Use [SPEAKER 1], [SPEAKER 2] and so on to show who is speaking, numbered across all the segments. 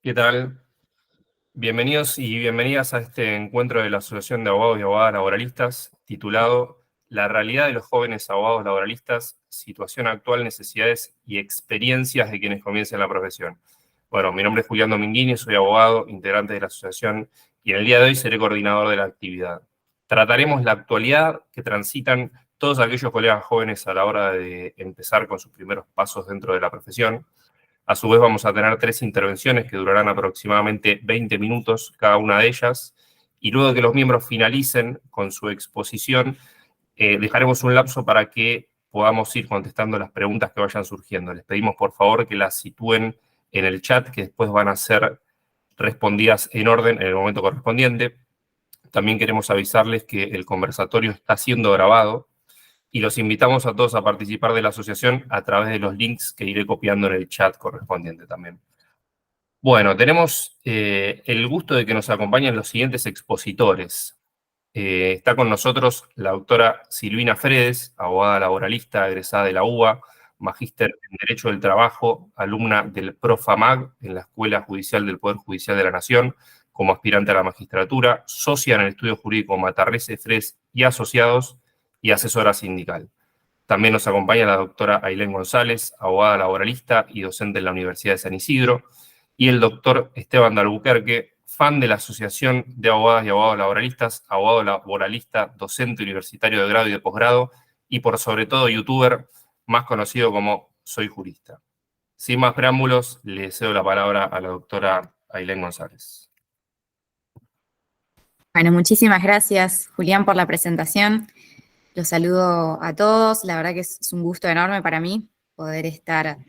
[SPEAKER 1] ¿Qué tal? Bienvenidos y bienvenidas a este encuentro de la Asociación de Abogados y Abogadas Laboralistas, titulado La realidad de los jóvenes abogados laboralistas, situación actual, necesidades y experiencias de quienes comiencen la profesión. Bueno, mi nombre es Julián Dominguini, soy abogado, integrante de la asociación, y en el día de hoy seré coordinador de la actividad. Trataremos la actualidad que transitan todos aquellos colegas jóvenes a la hora de empezar con sus primeros pasos dentro de la profesión. A su vez vamos a tener 3 intervenciones que durarán aproximadamente 20 minutos cada una de ellas, y luego de que los miembros finalicen con su exposición, dejaremos un lapso para que podamos ir contestando las preguntas que vayan surgiendo. Les pedimos por favor que las sitúen en el chat, que después van a ser respondidas en orden en el momento correspondiente. También queremos avisarles que el conversatorio está siendo grabado, y los invitamos a todos a participar de la asociación a través de los links que iré copiando en el chat correspondiente también. Bueno, tenemos el gusto de que nos acompañen los siguientes expositores. Está con nosotros la doctora Silvina Fredes, abogada laboralista, egresada de la UBA, magíster en Derecho del Trabajo, alumna del PROFAMAG en la Escuela Judicial del Poder Judicial de la Nación, como aspirante a la magistratura, socia en el estudio jurídico Matarrese, Fredes y Asociados, y asesora sindical. También nos acompaña la doctora Ailén González, abogada laboralista y docente en la Universidad de San Isidro, y el doctor Esteban de Albuquerque, fan de la Asociación de Abogadas y Abogados Laboralistas, abogado laboralista, docente universitario de grado y de posgrado, y por sobre todo youtuber, más conocido como Soy Jurista. Sin más preámbulos, le cedo la palabra a la doctora Ailén González.
[SPEAKER 2] Bueno, muchísimas gracias, Julián, por la presentación. Los saludo a todos. La verdad que es un gusto enorme para mí poder estar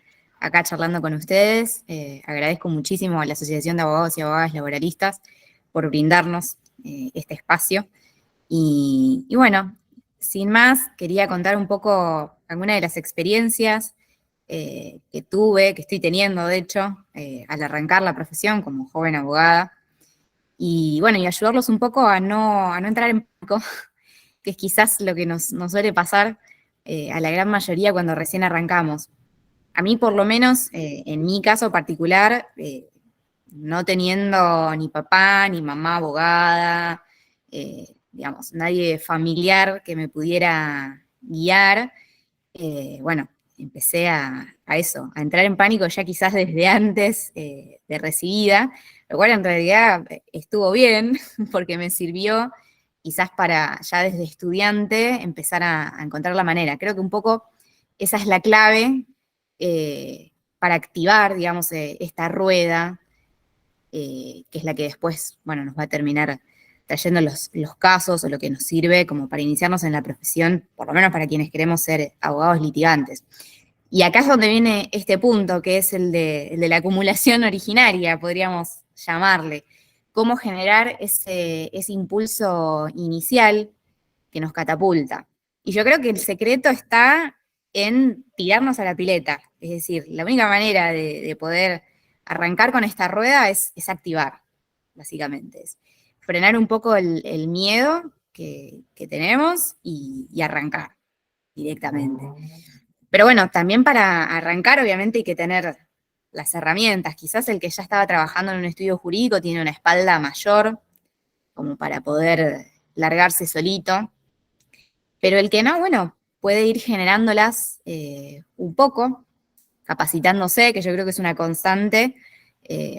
[SPEAKER 2] acá charlando con ustedes. Agradezco muchísimo a la Asociación de Abogados y Abogadas Laboralistas por brindarnos este espacio. Y bueno, sin más, quería contar un poco algunas de las experiencias que tuve, que estoy teniendo, de hecho, al arrancar la profesión como joven abogada. Y bueno, y ayudarlos un poco a no entrar en pánico, que es quizás lo que nos suele pasar a la gran mayoría cuando recién arrancamos. A mí, por lo menos, en mi caso particular, no teniendo ni papá ni mamá abogada, digamos, nadie familiar que me pudiera guiar, bueno, empecé a eso, a entrar en pánico ya quizás desde antes de recibida, lo cual en realidad estuvo bien porque me sirvió quizás para ya desde estudiante empezar a encontrar la manera. Creo que un poco esa es la clave para activar, digamos, esta rueda, que es la que después, bueno, nos va a terminar trayendo los casos o lo que nos sirve como para iniciarnos en la profesión, por lo menos para quienes queremos ser abogados litigantes. Y acá es donde viene este punto, que es el de la acumulación originaria, podríamos llamarle. Cómo generar ese impulso inicial que nos catapulta. Y yo creo que el secreto está en tirarnos a la pileta. Es decir, la única manera de poder arrancar con esta rueda es activar, básicamente. Es frenar un poco el miedo que tenemos y arrancar directamente. Pero bueno, también para arrancar, obviamente, hay que tener las herramientas. Quizás el que ya estaba trabajando en un estudio jurídico tiene una espalda mayor, como para poder largarse solito. Pero el que no, bueno, puede ir generándolas un poco, capacitándose, que yo creo que es una constante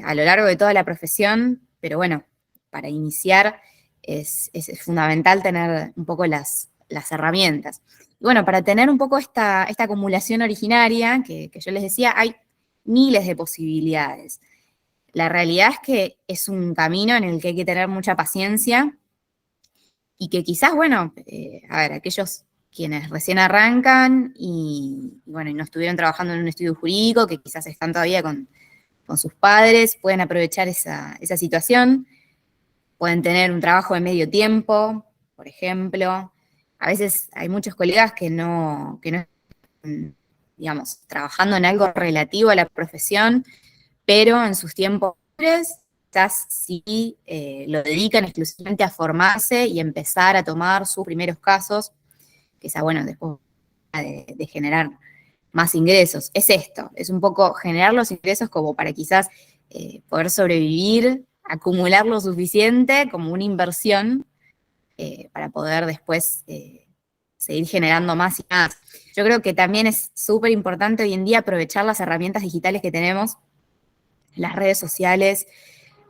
[SPEAKER 2] a lo largo de toda la profesión, pero bueno, para iniciar es fundamental tener un poco las herramientas. Y bueno, para tener un poco esta acumulación originaria, que yo les decía, hay miles de posibilidades. La realidad es que es un camino en el que hay que tener mucha paciencia y que quizás, bueno, a ver, aquellos quienes recién arrancan y bueno, y no estuvieron trabajando en un estudio jurídico, que quizás están todavía con sus padres, pueden aprovechar esa situación, pueden tener un trabajo de medio tiempo, por ejemplo. A veces hay muchos colegas que no están, digamos, trabajando en algo relativo a la profesión, pero en sus tiempos libres quizás sí lo dedican exclusivamente a formarse y empezar a tomar sus primeros casos, que esa, bueno, después de generar más ingresos. Es esto, es un poco generar los ingresos como para quizás poder sobrevivir, acumular lo suficiente como una inversión para poder después seguir generando más y más. Yo creo que también es súper importante hoy en día aprovechar las herramientas digitales que tenemos, las redes sociales,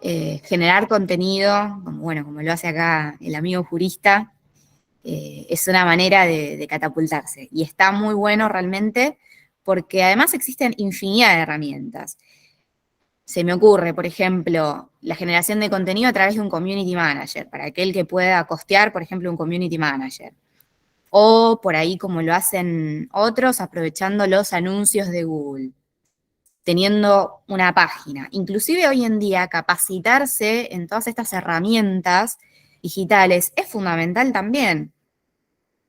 [SPEAKER 2] generar contenido, como lo hace acá el amigo jurista, es una manera de catapultarse. Y está muy bueno realmente, porque además existen infinidad de herramientas. Se me ocurre, por ejemplo, la generación de contenido a través de un community manager, para aquel que pueda costear, por ejemplo, un community manager. O por ahí, como lo hacen otros, aprovechando los anuncios de Google, teniendo una página. Inclusive hoy en día, capacitarse en todas estas herramientas digitales es fundamental también.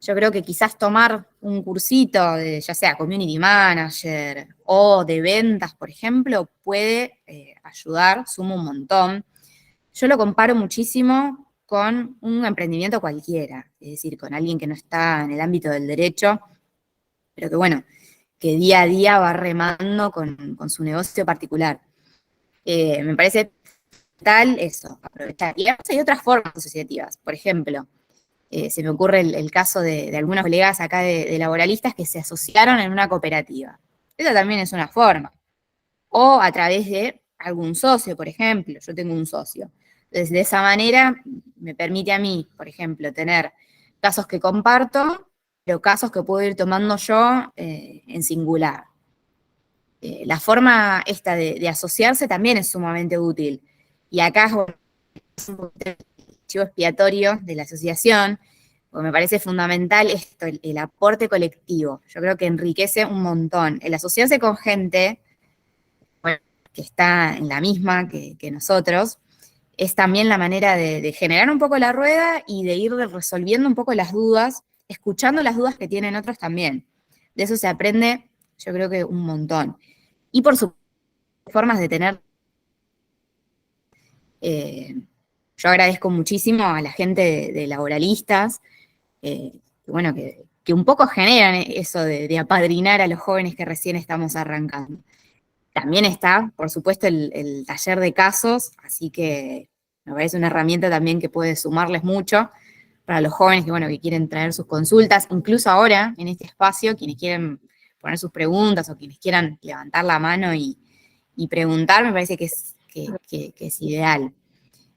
[SPEAKER 2] Yo creo que quizás tomar un cursito de, ya sea community manager o de ventas, por ejemplo, puede ayudar, suma un montón. Yo lo comparo muchísimo con un emprendimiento cualquiera, es decir, con alguien que no está en el ámbito del derecho, pero que bueno, que día a día va remando con su negocio particular. Me parece tal eso, aprovechar. Y además hay otras formas asociativas, por ejemplo, se me ocurre el caso de algunos colegas acá de laboralistas que se asociaron en una cooperativa. Esa también es una forma. O a través de algún socio, por ejemplo. Yo tengo un socio. Entonces, de esa manera me permite a mí, por ejemplo, tener casos que comparto, pero casos que puedo ir tomando yo en singular. La forma esta de asociarse también es sumamente útil. Y acá es un chivo expiatorio de la asociación, porque me parece fundamental esto, el aporte colectivo. Yo creo que enriquece un montón. El asociarse con gente, bueno, que está en la misma que nosotros, es también la manera de generar un poco la rueda y de ir resolviendo un poco las dudas, escuchando las dudas que tienen otros también. De eso se aprende, yo creo que un montón. Y por supuesto, formas de tener... yo agradezco muchísimo a la gente de laboralistas, bueno, que un poco generan eso de apadrinar a los jóvenes que recién estamos arrancando. También está, por supuesto, el taller de casos, así que me parece una herramienta también que puede sumarles mucho para los jóvenes que, bueno, que quieren traer sus consultas, incluso ahora, en este espacio, quienes quieren poner sus preguntas o quienes quieran levantar la mano y preguntar, me parece que es ideal.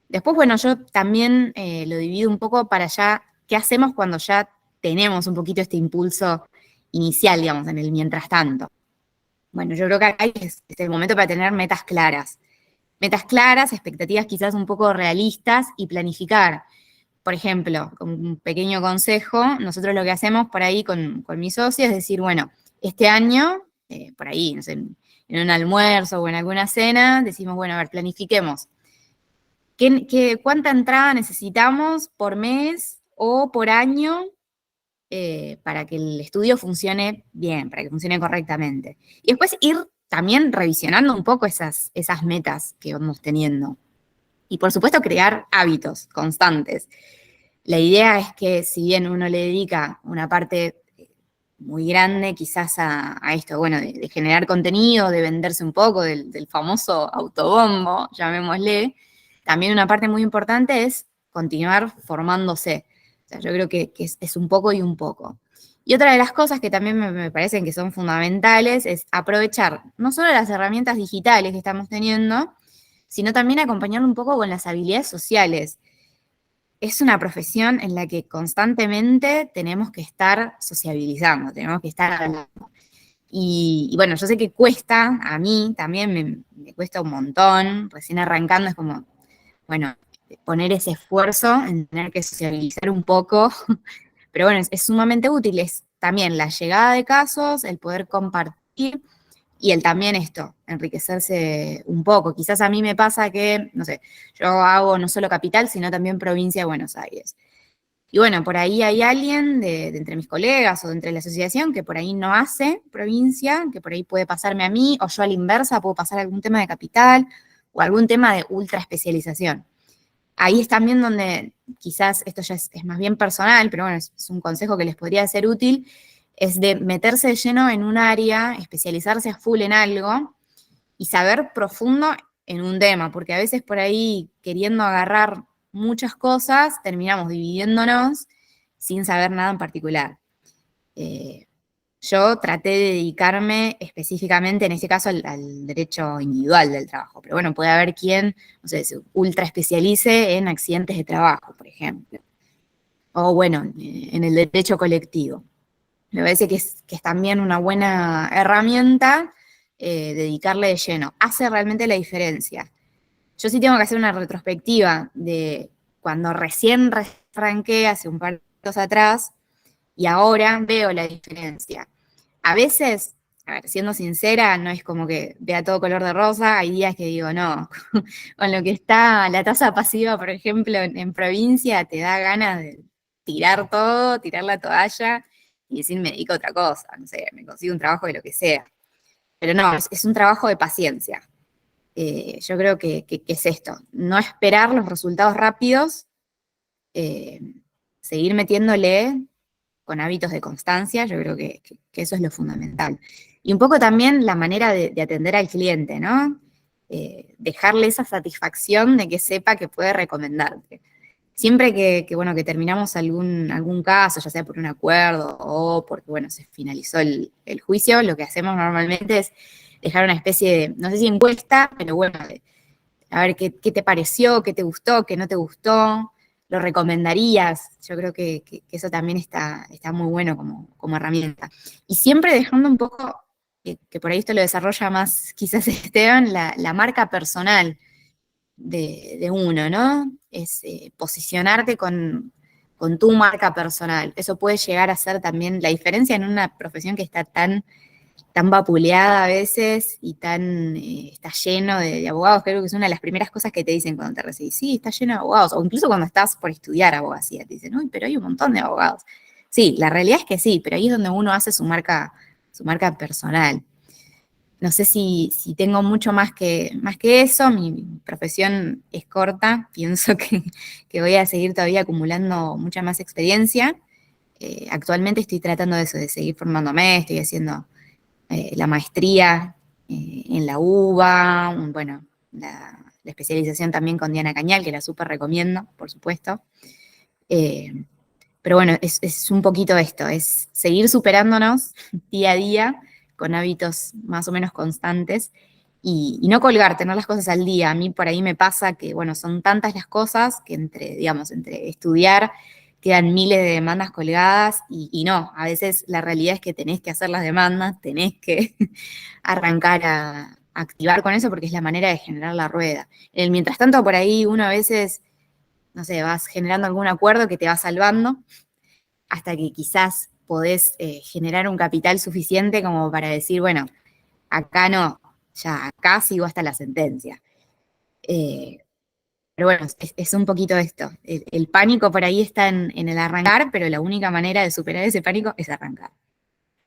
[SPEAKER 2] Después, bueno, yo también lo divido un poco para ya, ¿qué hacemos cuando ya tenemos un poquito este impulso inicial, digamos, en el mientras tanto? Bueno, yo creo que acá es el momento para tener metas claras. Metas claras, expectativas quizás un poco realistas y planificar. Por ejemplo, como un pequeño consejo, nosotros lo que hacemos por ahí con mi socio es decir, bueno, este año, por ahí, no sé, en un almuerzo o en alguna cena, decimos, bueno, a ver, planifiquemos. ¿Cuánta entrada necesitamos por mes o por año para que el estudio funcione bien, para que funcione correctamente? Y después ir también revisionando un poco esas metas que vamos teniendo. Y por supuesto crear hábitos constantes. La idea es que si bien uno le dedica una parte muy grande quizás a esto, bueno, de generar contenido, de venderse un poco del famoso autobombo, llamémosle, también una parte muy importante es continuar formándose. O sea, yo creo que es un poco y un poco. Y otra de las cosas que también me parecen que son fundamentales es aprovechar no solo las herramientas digitales que estamos teniendo, sino también acompañarlo un poco con las habilidades sociales. Es una profesión en la que constantemente tenemos que estar sociabilizando, tenemos que estar hablando. Y bueno, yo sé que cuesta, a mí también me cuesta un montón, recién arrancando es como, bueno, poner ese esfuerzo en tener que sociabilizar un poco, pero bueno, es sumamente útil, es también la llegada de casos, el poder compartir y el también esto, enriquecerse un poco. Quizás a mí me pasa que, no sé, yo hago no solo capital, sino también provincia de Buenos Aires. Y bueno, por ahí hay alguien de entre mis colegas o de entre la asociación que por ahí no hace provincia, que por ahí puede pasarme a mí, o yo a la inversa puedo pasar algún tema de capital o algún tema de ultra especialización. Ahí es también donde quizás esto ya es más bien personal, pero bueno, es un consejo que les podría ser útil, es de meterse de lleno en un área, especializarse a full en algo y saber profundo en un tema, porque a veces por ahí queriendo agarrar muchas cosas, terminamos dividiéndonos sin saber nada en particular. Yo traté de dedicarme específicamente, en este caso, al derecho individual del trabajo, pero bueno, puede haber quien, no sé, se ultra especialice en accidentes de trabajo, por ejemplo, o bueno, en el derecho colectivo. Me parece que es también una buena herramienta dedicarle de lleno. Hace realmente la diferencia. Yo sí tengo que hacer una retrospectiva de cuando recién arranqué hace un par de años atrás y ahora veo la diferencia. A veces, a ver, siendo sincera, no es como que vea todo color de rosa, hay días que digo, no, con lo que está la tasa pasiva, por ejemplo, en provincia, te da ganas de tirar todo, tirar la toalla y decir, me dedico a otra cosa, no sé, me consigo un trabajo de lo que sea. Pero no, es un trabajo de paciencia. Yo creo que es esto, no esperar los resultados rápidos, eh, seguir metiéndole con hábitos de constancia, yo creo que eso es lo fundamental. Y un poco también la manera de atender al cliente, ¿no? Dejarle esa satisfacción de que sepa que puede recomendarte. Siempre bueno, que terminamos algún caso, ya sea por un acuerdo o porque, bueno, se finalizó el juicio, lo que hacemos normalmente es dejar una especie de, no sé si encuesta, pero bueno, a ver qué te pareció, qué te gustó, qué no te gustó, lo recomendarías. Yo creo que eso también está muy bueno como herramienta. Y siempre dejando un poco, que por ahí esto lo desarrolla más quizás Esteban, la marca personal de uno, ¿no? Es posicionarte con tu marca personal. Eso puede llegar a ser también la diferencia en una profesión que está tan vapuleada a veces y está lleno de abogados. Creo que es una de las primeras cosas que te dicen cuando te recibís. Sí, está lleno de abogados. O incluso cuando estás por estudiar abogacía, te dicen, uy, pero hay un montón de abogados. Sí, la realidad es que sí, pero ahí es donde uno hace su marca personal. No sé si tengo mucho más que eso, mi profesión es corta, pienso que voy a seguir todavía acumulando mucha más experiencia. Actualmente estoy tratando de eso, de seguir formándome, estoy haciendo la maestría en la UBA, bueno, la especialización también con Diana Cañal, que la súper recomiendo, por supuesto. Eh, pero bueno, es un poquito esto, es seguir superándonos día a día con hábitos más o menos constantes y no colgar, tener las cosas al día. A mí por ahí me pasa que, bueno, son tantas las cosas que entre estudiar quedan miles de demandas colgadas y no, a veces la realidad es que tenés que hacer las demandas, tenés que arrancar a activar con eso porque es la manera de generar la rueda. Mientras tanto, por ahí uno a veces, no sé, vas generando algún acuerdo que te va salvando hasta que quizás podés generar un capital suficiente como para decir, bueno, acá no, ya acá sigo hasta la sentencia. Eh, pero bueno, es un poquito esto. El pánico por ahí está en el arrancar, pero la única manera de superar ese pánico es arrancar.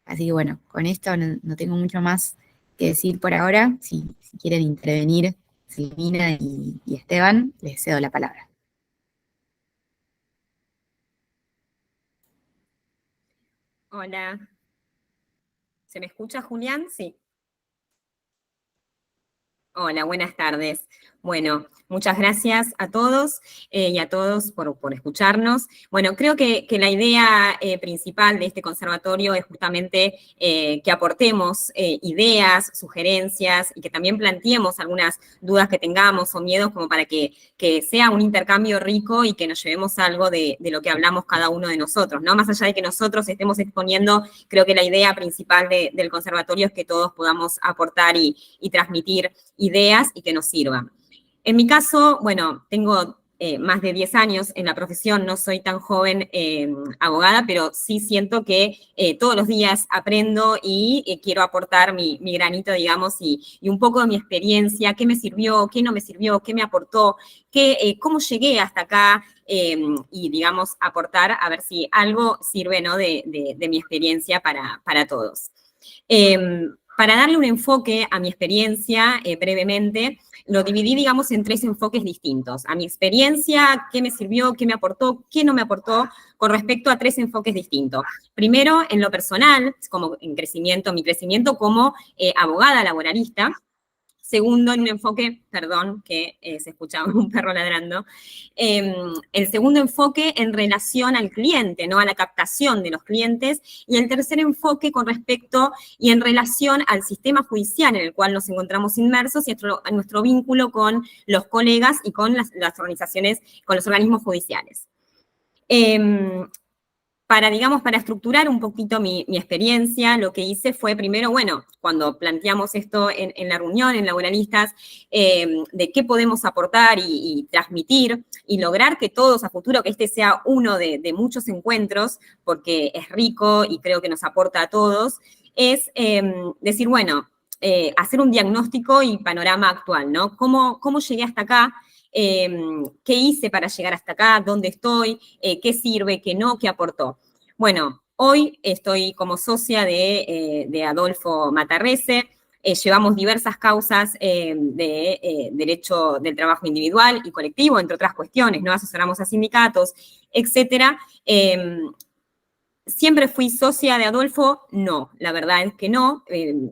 [SPEAKER 2] Así que bueno, con esto no tengo mucho más que decir por ahora. Si quieren intervenir Silvina y Esteban, les cedo la palabra.
[SPEAKER 3] Hola, ¿se me escucha, Julián? Sí. Hola, buenas tardes. Bueno, muchas gracias a todos y a todos por escucharnos. Bueno, creo que la idea principal de este conservatorio es justamente que aportemos ideas, sugerencias y que también planteemos algunas dudas que tengamos o miedos como para que sea un intercambio rico y que nos llevemos algo de lo que hablamos cada uno de nosotros, ¿no? Más allá de que nosotros estemos exponiendo, creo que la idea principal del conservatorio es que todos podamos aportar y transmitir ideas y que nos sirvan. En mi caso, bueno, tengo más de 10 años en la profesión, no soy tan joven abogada, pero sí siento que todos los días aprendo y quiero aportar mi granito, digamos, y un poco de mi experiencia, qué me sirvió, qué no me sirvió, qué me aportó, cómo llegué hasta acá y, digamos, aportar a ver si algo sirve, ¿no? de mi experiencia para todos. Para darle un enfoque a mi experiencia brevemente, lo dividí, digamos, en 3 enfoques distintos. A mi experiencia, qué me sirvió, qué me aportó, qué no me aportó, con respecto a 3 enfoques distintos. Primero, en lo personal, como en crecimiento, mi crecimiento como abogada laboralista. Segundo, en un enfoque, perdón, que se escuchaba un perro ladrando, el segundo enfoque en relación al cliente, ¿no? A la captación de los clientes, y el tercer enfoque con respecto y en relación al sistema judicial en el cual nos encontramos inmersos y a nuestro vínculo con los colegas y con las organizaciones, con los organismos judiciales. Para estructurar un poquito mi experiencia, lo que hice fue primero, bueno, cuando planteamos esto en la reunión, en Laboralistas, de qué podemos aportar y transmitir y lograr que todos a futuro, que este sea uno de muchos encuentros, porque es rico y creo que nos aporta a todos, es decir, bueno, hacer un diagnóstico y panorama actual, ¿no? ¿Cómo llegué hasta acá? ¿Qué hice para llegar hasta acá? ¿Dónde estoy? ¿Qué sirve? ¿Qué no? ¿Qué aportó? Bueno, hoy estoy como socia de Adolfo Matarrese. Llevamos diversas causas de derecho del trabajo individual y colectivo, entre otras cuestiones, ¿no? Asesoramos a sindicatos, etcétera. ¿Siempre fui socia de Adolfo? No, la verdad es que no.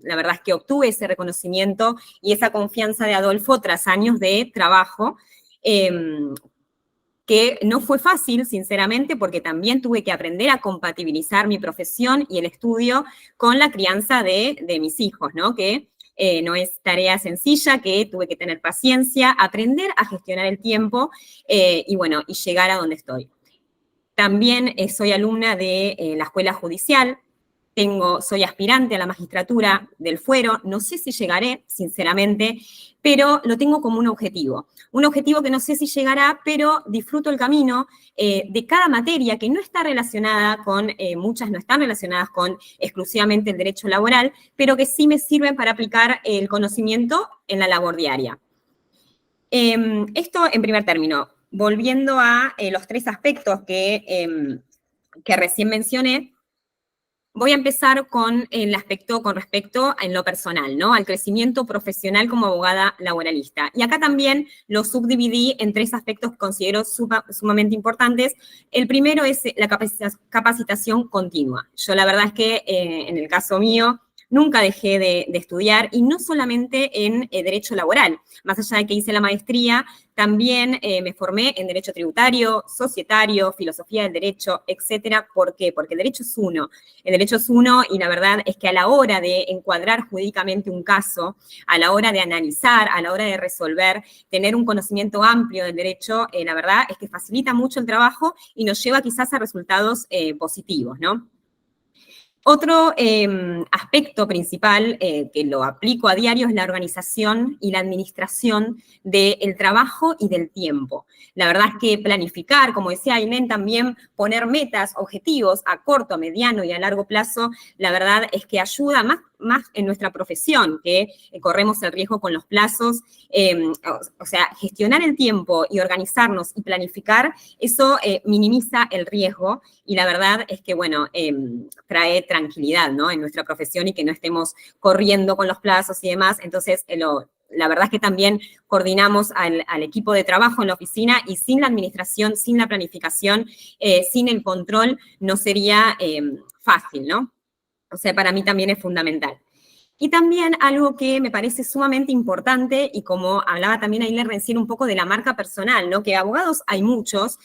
[SPEAKER 3] La verdad es que obtuve ese reconocimiento y esa confianza de Adolfo tras años de trabajo, que no fue fácil, sinceramente, porque también tuve que aprender a compatibilizar mi profesión y el estudio con la crianza de mis hijos, ¿no? Que no es tarea sencilla, que tuve que tener paciencia, aprender a gestionar el tiempo y llegar a donde estoy. También soy alumna de la Escuela Judicial, soy aspirante a la magistratura del Fuero, no sé si llegaré, sinceramente, pero lo tengo como un objetivo que no sé si llegará, pero disfruto el camino de cada materia que no está relacionada con, muchas no están relacionadas con exclusivamente el derecho laboral, pero que sí me sirven para aplicar el conocimiento en la labor diaria. Esto en primer término. Volviendo a los tres aspectos que recién mencioné, voy a empezar con el aspecto con respecto en lo personal, ¿no? Al crecimiento profesional como abogada laboralista. Y acá también lo subdividí en tres aspectos que considero sumamente importantes. El primero es la capacitación continua. Yo la verdad es que en el caso mío, nunca dejé de estudiar, y no solamente en derecho laboral. Más allá de que hice la maestría, también me formé en derecho tributario, societario, filosofía del derecho, etcétera. ¿Por qué? Porque el derecho es uno. El derecho es uno, y la verdad es que a la hora de encuadrar jurídicamente un caso, a la hora de analizar, a la hora de resolver, tener un conocimiento amplio del derecho, la verdad es que facilita mucho el trabajo y nos lleva quizás a resultados positivos, ¿no? Otro aspecto principal que lo aplico a diario es la organización y la administración del trabajo y del tiempo. La verdad es que planificar, como decía Ailén, también poner metas, objetivos a corto, mediano y a largo plazo, la verdad es que ayuda más en nuestra profesión, que corremos el riesgo con los plazos. O sea, gestionar el tiempo y organizarnos y planificar, eso minimiza el riesgo, y la verdad es que, bueno, trae tranquilidad, ¿no? En nuestra profesión, y que no estemos corriendo con los plazos y demás. Entonces, la verdad es que también coordinamos al equipo de trabajo en la oficina, y sin la administración, sin la planificación, sin el control, no sería fácil, ¿no? O sea, para mí también es fundamental. Y también algo que me parece sumamente importante, y como hablaba también Ailén recién un poco de la marca personal, ¿no? Que abogados hay muchos,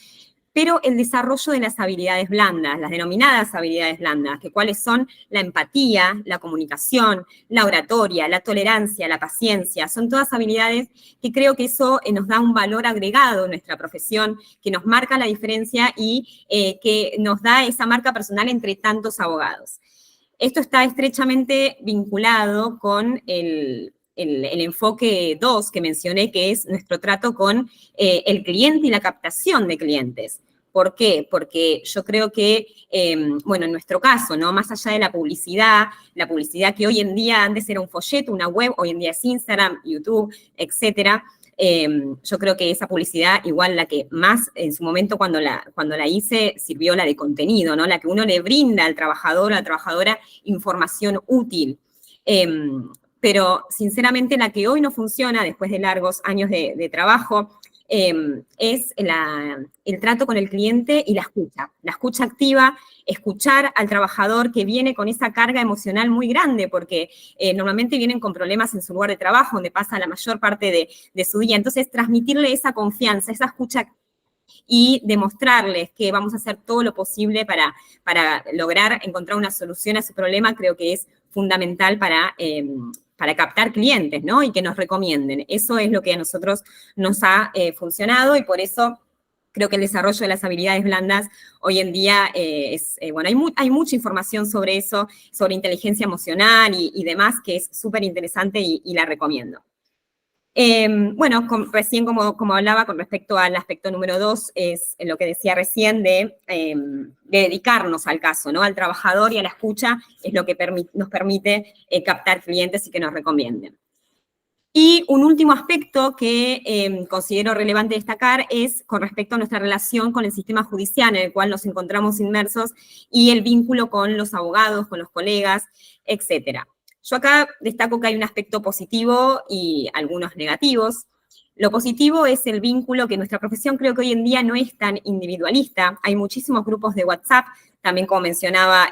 [SPEAKER 3] pero el desarrollo de las habilidades blandas, las denominadas habilidades blandas, que cuáles son la empatía, la comunicación, la oratoria, la tolerancia, la paciencia, son todas habilidades que creo que eso nos da un valor agregado en nuestra profesión, que nos marca la diferencia y que nos da esa marca personal entre tantos abogados. Esto está estrechamente vinculado con el enfoque 2 que mencioné, que es nuestro trato con el cliente y la captación de clientes. ¿Por qué? Porque yo creo que, bueno, en nuestro caso, ¿no? Más allá de la publicidad que hoy en día antes era un folleto, una web, hoy en día es Instagram, YouTube, etcétera. Yo creo que esa publicidad, igual la que más en su momento cuando la hice, sirvió la de contenido, ¿no? La que uno le brinda al trabajador o a la trabajadora información útil. Pero sinceramente la que hoy no funciona, después de largos años de trabajo, es el trato con el cliente y la escucha activa, escuchar al trabajador que viene con esa carga emocional muy grande, porque normalmente vienen con problemas en su lugar de trabajo, donde pasa la mayor parte de su día. Entonces, transmitirle esa confianza, esa escucha y demostrarles que vamos a hacer todo lo posible para lograr encontrar una solución a su problema, creo que es fundamental para captar clientes, ¿no? Y que nos recomienden. Eso es lo que a nosotros nos ha funcionado y por eso creo que el desarrollo de las habilidades blandas hoy en día hay mucha información sobre eso, sobre inteligencia emocional y demás, que es súper interesante y la recomiendo. Recién como hablaba con respecto al aspecto número 2, es lo que decía recién de dedicarnos al caso, ¿no? Al trabajador y a la escucha es lo que nos permite captar clientes y que nos recomienden. Y un último aspecto que considero relevante destacar es con respecto a nuestra relación con el sistema judicial en el cual nos encontramos inmersos y el vínculo con los abogados, con los colegas, etcétera. Yo acá destaco que hay un aspecto positivo y algunos negativos. Lo positivo es el vínculo que nuestra profesión creo que hoy en día no es tan individualista. Hay muchísimos grupos de WhatsApp, también como mencionaba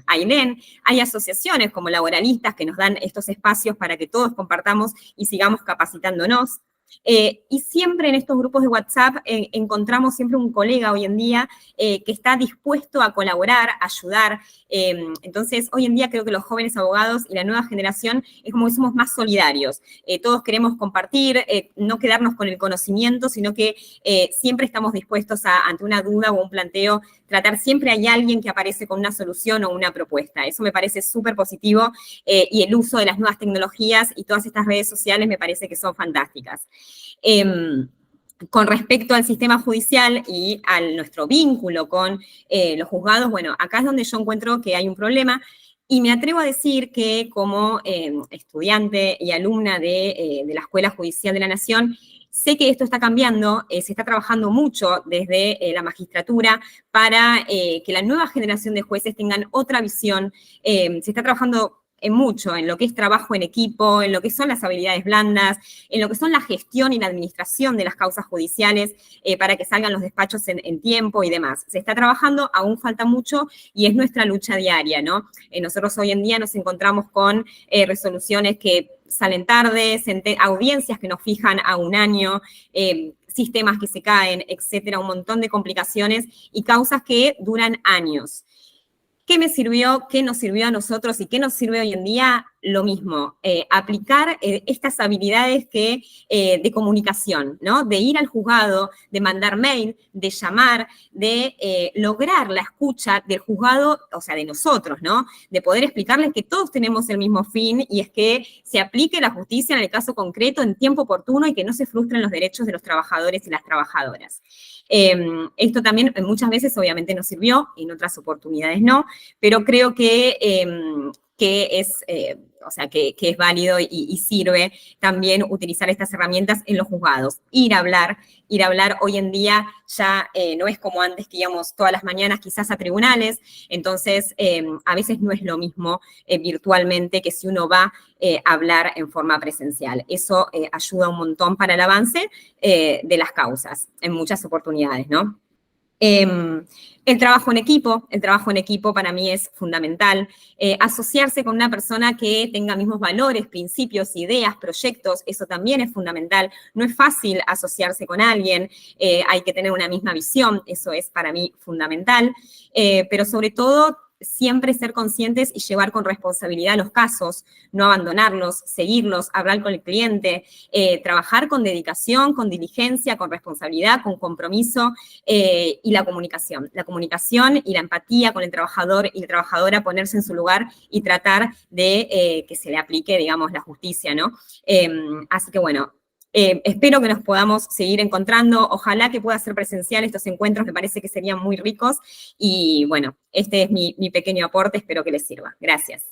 [SPEAKER 3] Ailén, hay asociaciones como laboralistas que nos dan estos espacios para que todos compartamos y sigamos capacitándonos. Y siempre en estos grupos de WhatsApp encontramos siempre un colega hoy en día que está dispuesto a colaborar, a ayudar. Entonces, hoy en día creo que los jóvenes abogados y la nueva generación es como que somos más solidarios. Todos queremos compartir, no quedarnos con el conocimiento, sino que siempre estamos dispuestos ante una duda o un planteo, tratar siempre hay alguien que aparece con una solución o una propuesta. Eso me parece súper positivo y el uso de las nuevas tecnologías y todas estas redes sociales me parece que son fantásticas. Con respecto al sistema judicial y a nuestro vínculo con los juzgados, bueno, acá es donde yo encuentro que hay un problema y me atrevo a decir que como estudiante y alumna de la Escuela Judicial de la Nación, sé que esto está cambiando, se está trabajando mucho desde la magistratura para que la nueva generación de jueces tengan otra visión, se está trabajando mucho en lo que es trabajo en equipo, en lo que son las habilidades blandas, en lo que son la gestión y la administración de las causas judiciales para que salgan los despachos en tiempo y demás. Se está trabajando, aún falta mucho y es nuestra lucha diaria, ¿no? Nosotros hoy en día nos encontramos con resoluciones que salen tarde, audiencias que nos fijan a un año, sistemas que se caen, etcétera, un montón de complicaciones y causas que duran años. ¿Qué me sirvió? ¿Qué nos sirvió a nosotros y qué nos sirve hoy en día? Lo mismo, aplicar estas habilidades de comunicación, ¿no? De ir al juzgado, de mandar mail, de llamar, de lograr la escucha del juzgado, o sea, de nosotros, ¿no? De poder explicarles que todos tenemos el mismo fin y es que se aplique la justicia en el caso concreto en tiempo oportuno y que no se frustren los derechos de los trabajadores y las trabajadoras. Esto también muchas veces obviamente nos sirvió, en otras oportunidades no, pero creo que es válido y sirve también utilizar estas herramientas en los juzgados. Ir a hablar hoy en día ya no es como antes que íbamos todas las mañanas quizás a tribunales, entonces a veces no es lo mismo virtualmente que si uno va a hablar en forma presencial. Eso ayuda un montón para el avance de las causas en muchas oportunidades, ¿no? El trabajo en equipo para mí es fundamental. Asociarse con una persona que tenga mismos valores, principios, ideas, proyectos, eso también es fundamental. No es fácil asociarse con alguien, hay que tener una misma visión, eso es para mí fundamental. Pero sobre todo, siempre ser conscientes y llevar con responsabilidad los casos, no abandonarlos, seguirlos, hablar con el cliente, trabajar con dedicación, con diligencia, con responsabilidad, con compromiso y la comunicación y la empatía con el trabajador y la trabajadora, ponerse en su lugar y tratar de que se le aplique, digamos, la justicia, ¿no? Así que bueno, espero que nos podamos seguir encontrando. Ojalá que pueda ser presencial estos encuentros, me parece que serían muy ricos. Y bueno, este es mi pequeño aporte, espero que les sirva. Gracias.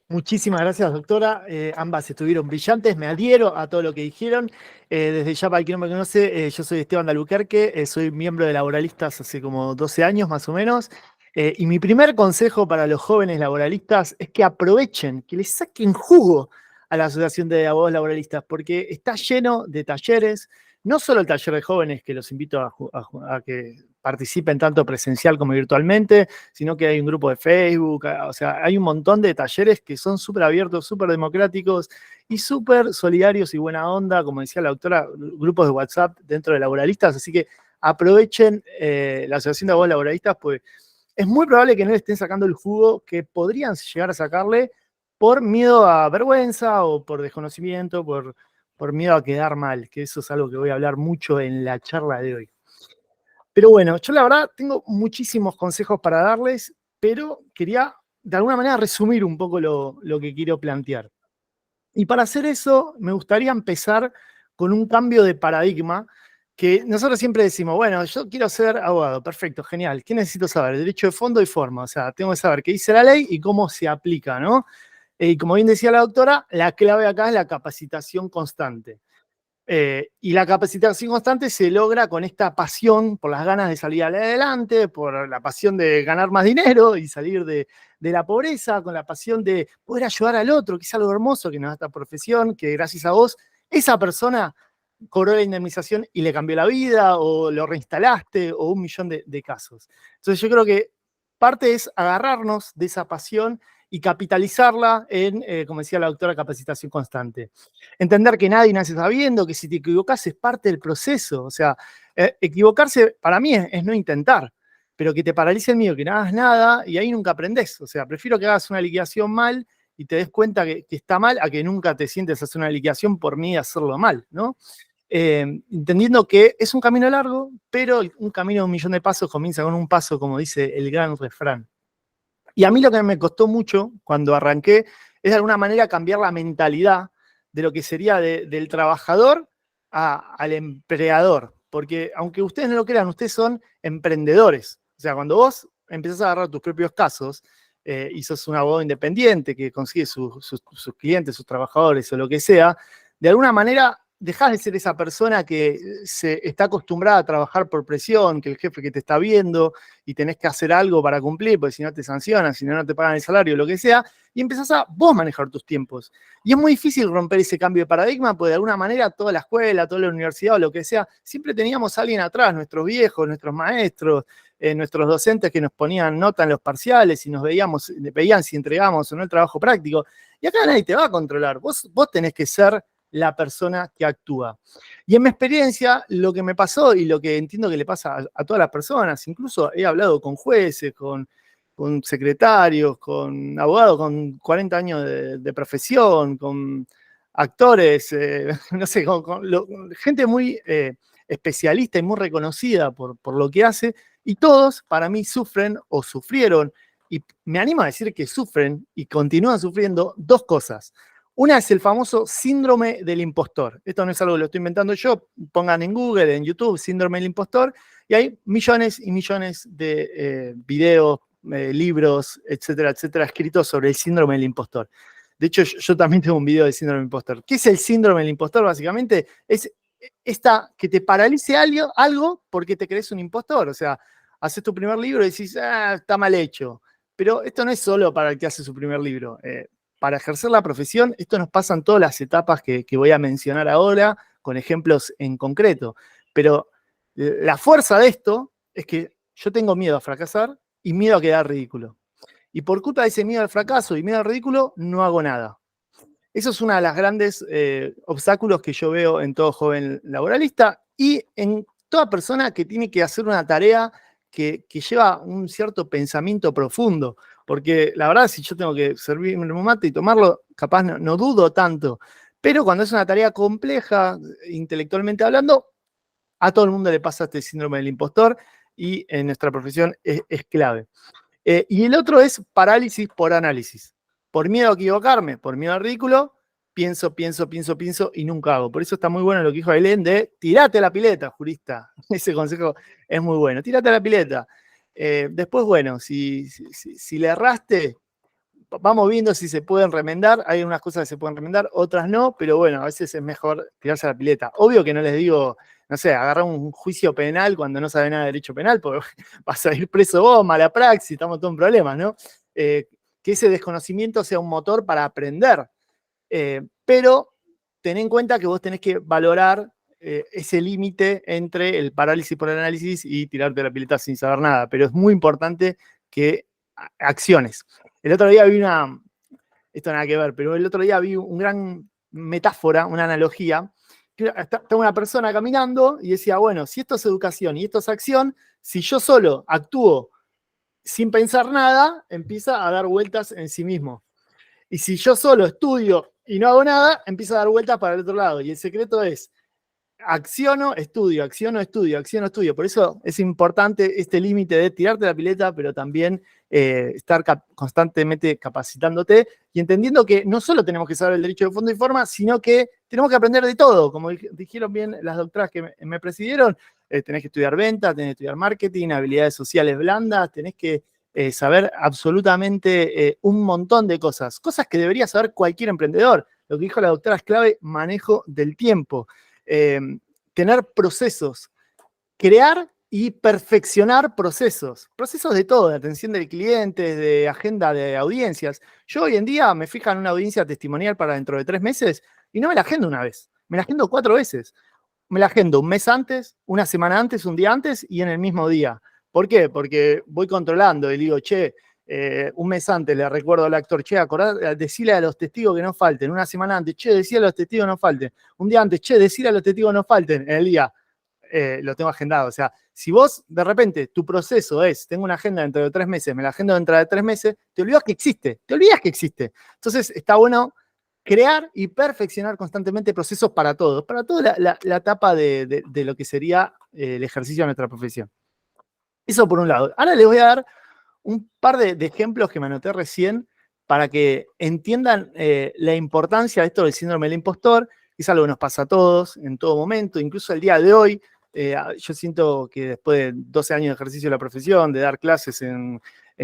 [SPEAKER 4] Muchísimas gracias, doctora. Ambas estuvieron brillantes, me adhiero a todo lo que dijeron. Desde ya, para quien no me conoce, yo soy Esteban de Albuquerque, soy miembro de Laboralistas hace como 12 años más o menos. Y mi primer consejo para los jóvenes laboralistas es que aprovechen, que les saquen jugo a la Asociación de Abogados Laboralistas, porque está lleno de talleres, no solo el taller de jóvenes, que los invito a que participen tanto presencial como virtualmente, sino que hay un grupo de Facebook, o sea, hay un montón de talleres que son súper abiertos, súper democráticos y súper solidarios y buena onda, como decía la doctora, grupos de WhatsApp dentro de laboralistas, así que aprovechen la Asociación de Abogados Laboralistas, pues es muy probable que no le estén sacando el jugo que podrían llegar a sacarle por miedo a vergüenza o por desconocimiento, por miedo a quedar mal, que eso es algo que voy a hablar mucho en la charla de hoy. Pero bueno, yo la verdad tengo muchísimos consejos para darles, pero quería de alguna manera resumir un poco lo que quiero plantear. Y para hacer eso, me gustaría empezar con un cambio de paradigma, que nosotros siempre decimos, bueno, yo quiero ser abogado, perfecto, genial. ¿Qué necesito saber? Derecho de fondo y forma, o sea, tengo que saber qué dice la ley y cómo se aplica, ¿no? Y como bien decía la doctora, la clave acá es la capacitación constante. Y la capacitación constante se logra con esta pasión por las ganas de salir adelante, por la pasión de ganar más dinero y salir de la pobreza, con la pasión de poder ayudar al otro, que es algo hermoso que nos da esta profesión, que gracias a vos, esa persona cobró la indemnización y le cambió la vida, o lo reinstalaste, o 1.000.000 de casos. Entonces yo creo que parte es agarrarnos de esa pasión y capitalizarla en, como decía la doctora, capacitación constante. Entender que nadie nace sabiendo, que si te equivocas es parte del proceso. O sea, equivocarse para mí es no intentar, pero que te paralice el miedo, que no hagas nada y ahí nunca aprendés. O sea, prefiero que hagas una liquidación mal y te des cuenta que está mal a que nunca te sientes a hacer una liquidación por miedo a hacerlo mal, ¿no? Entendiendo que es un camino largo, pero un camino de 1.000.000 de pasos comienza con un paso, como dice el gran refrán. Y a mí lo que me costó mucho cuando arranqué es de alguna manera cambiar la mentalidad de lo que sería del trabajador al empleador. Porque aunque ustedes no lo crean, ustedes son emprendedores. O sea, cuando vos empezás a agarrar tus propios casos y sos un abogado independiente que consigue sus clientes, sus trabajadores o lo que sea, de alguna manera dejás de ser esa persona que se está acostumbrada a trabajar por presión, que el jefe que te está viendo y tenés que hacer algo para cumplir, porque si no te sancionan, si no te pagan el salario, lo que sea, y empezás a vos manejar tus tiempos. Y es muy difícil romper ese cambio de paradigma, porque de alguna manera toda la escuela, toda la universidad o lo que sea, siempre teníamos a alguien atrás, nuestros viejos, nuestros maestros, nuestros docentes que nos ponían nota en los parciales y nos veían si entregábamos o no el trabajo práctico. Y acá nadie te va a controlar, vos tenés que ser la persona que actúa. Y en mi experiencia, lo que me pasó y lo que entiendo que le pasa a todas las personas, incluso he hablado con jueces, con secretarios, con abogados con 40 años de profesión, con actores, no sé, gente muy especialista y muy reconocida por lo que hace, y todos para mí sufren o sufrieron, y me animo a decir que sufren y continúan sufriendo dos cosas. Una es el famoso síndrome del impostor. Esto no es algo que lo estoy inventando yo. Pongan en Google, en YouTube, síndrome del impostor, y hay millones y millones de videos, libros, etcétera, etcétera, escritos sobre el síndrome del impostor. De hecho, yo también tengo un video del síndrome del impostor. ¿Qué es el síndrome del impostor? Básicamente es que te paralice algo porque te crees un impostor. O sea, haces tu primer libro y decís, está mal hecho. Pero esto no es solo para el que hace su primer libro. Para ejercer la profesión, esto nos pasa en todas las etapas que voy a mencionar ahora, con ejemplos en concreto. Pero la fuerza de esto es que yo tengo miedo a fracasar y miedo a quedar ridículo. Y por culpa de ese miedo al fracaso y miedo al ridículo, no hago nada. Eso es uno de los grandes obstáculos que yo veo en todo joven laboralista y en toda persona que tiene que hacer una tarea que lleva un cierto pensamiento profundo. Porque la verdad, si yo tengo que servirme un mate y tomarlo, capaz no dudo tanto. Pero cuando es una tarea compleja, intelectualmente hablando, a todo el mundo le pasa este síndrome del impostor y en nuestra profesión es clave. Y el otro es parálisis por análisis. Por miedo a equivocarme, por miedo al ridículo, pienso y nunca hago. Por eso está muy bueno lo que dijo Ailén de tirate a la pileta, jurista. Ese consejo es muy bueno. Tirate a la pileta. Después, bueno, si le erraste, vamos viendo si se pueden remendar. Hay unas cosas que se pueden remendar, otras no, pero bueno, a veces es mejor tirarse a la pileta. Obvio que no les digo, no sé, agarrar un juicio penal cuando no sabe nada de derecho penal, porque vas a ir preso vos, mala praxis, estamos todos en problemas, ¿no? Que ese desconocimiento sea un motor para aprender. pero ten en cuenta que vos tenés que valorar ese límite entre el parálisis por análisis y tirarte la pileta sin saber nada, pero es muy importante que acciones. El otro día vi esto nada que ver, pero el otro día vi un gran metáfora, una analogía, que está una persona caminando y decía, bueno, si esto es educación y esto es acción, si yo solo actúo sin pensar nada, empieza a dar vueltas en sí mismo. Y si yo solo estudio y no hago nada, empieza a dar vueltas para el otro lado. Y el secreto es, acciono, estudio, acciono, estudio, acciono, estudio. Por eso es importante este límite de tirarte la pileta, pero también estar constantemente capacitándote y entendiendo que no solo tenemos que saber el derecho de fondo y forma, sino que tenemos que aprender de todo. Como dijeron bien las doctoras que me presidieron, tenés que estudiar venta, tenés que estudiar marketing, habilidades sociales blandas, tenés que saber absolutamente un montón de cosas. Cosas que debería saber cualquier emprendedor. Lo que dijo la doctora es clave, manejo del tiempo. Tener procesos, crear y perfeccionar procesos de todo, de atención de clientes, de agenda de audiencias. Yo hoy en día me fijo en una audiencia testimonial para dentro de 3 meses y no me la agendo una vez, me la agendo 4 veces. Me la agendo un mes antes, una semana antes, un día antes y en el mismo día. ¿Por qué? Porque voy controlando y digo, che, un mes antes le recuerdo al actor, che, decile a los testigos que no falten. Una semana antes, che, decile a los testigos que no falten. Un día antes, che, decile a los testigos que no falten. En el día lo tengo agendado. O sea, si vos de repente tu proceso es, tengo una agenda dentro de 3 meses, me la agendo dentro de 3 meses, te olvidas que existe. Entonces está bueno crear y perfeccionar constantemente procesos para todos, para toda la etapa de lo que sería el ejercicio de nuestra profesión. Eso por un lado. Ahora les voy a dar un par de ejemplos que me anoté recién para que entiendan la importancia de esto del síndrome del impostor. Es algo que nos pasa a todos en todo momento, incluso el día de hoy. Yo siento que después de 12 años de ejercicio de la profesión, de dar clases en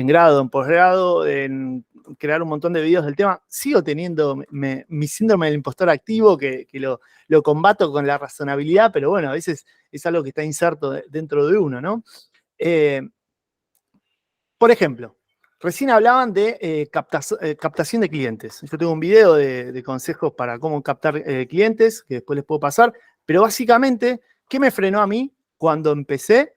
[SPEAKER 4] grado, en posgrado, en crear un montón de videos del tema, sigo teniendo mi síndrome del impostor activo, que lo combato con la razonabilidad, pero bueno, a veces es algo que está inserto dentro de uno, ¿no? Por ejemplo, recién hablaban de captación de clientes. Yo tengo un video de consejos para cómo captar clientes, que después les puedo pasar, pero básicamente, ¿qué me frenó a mí cuando empecé?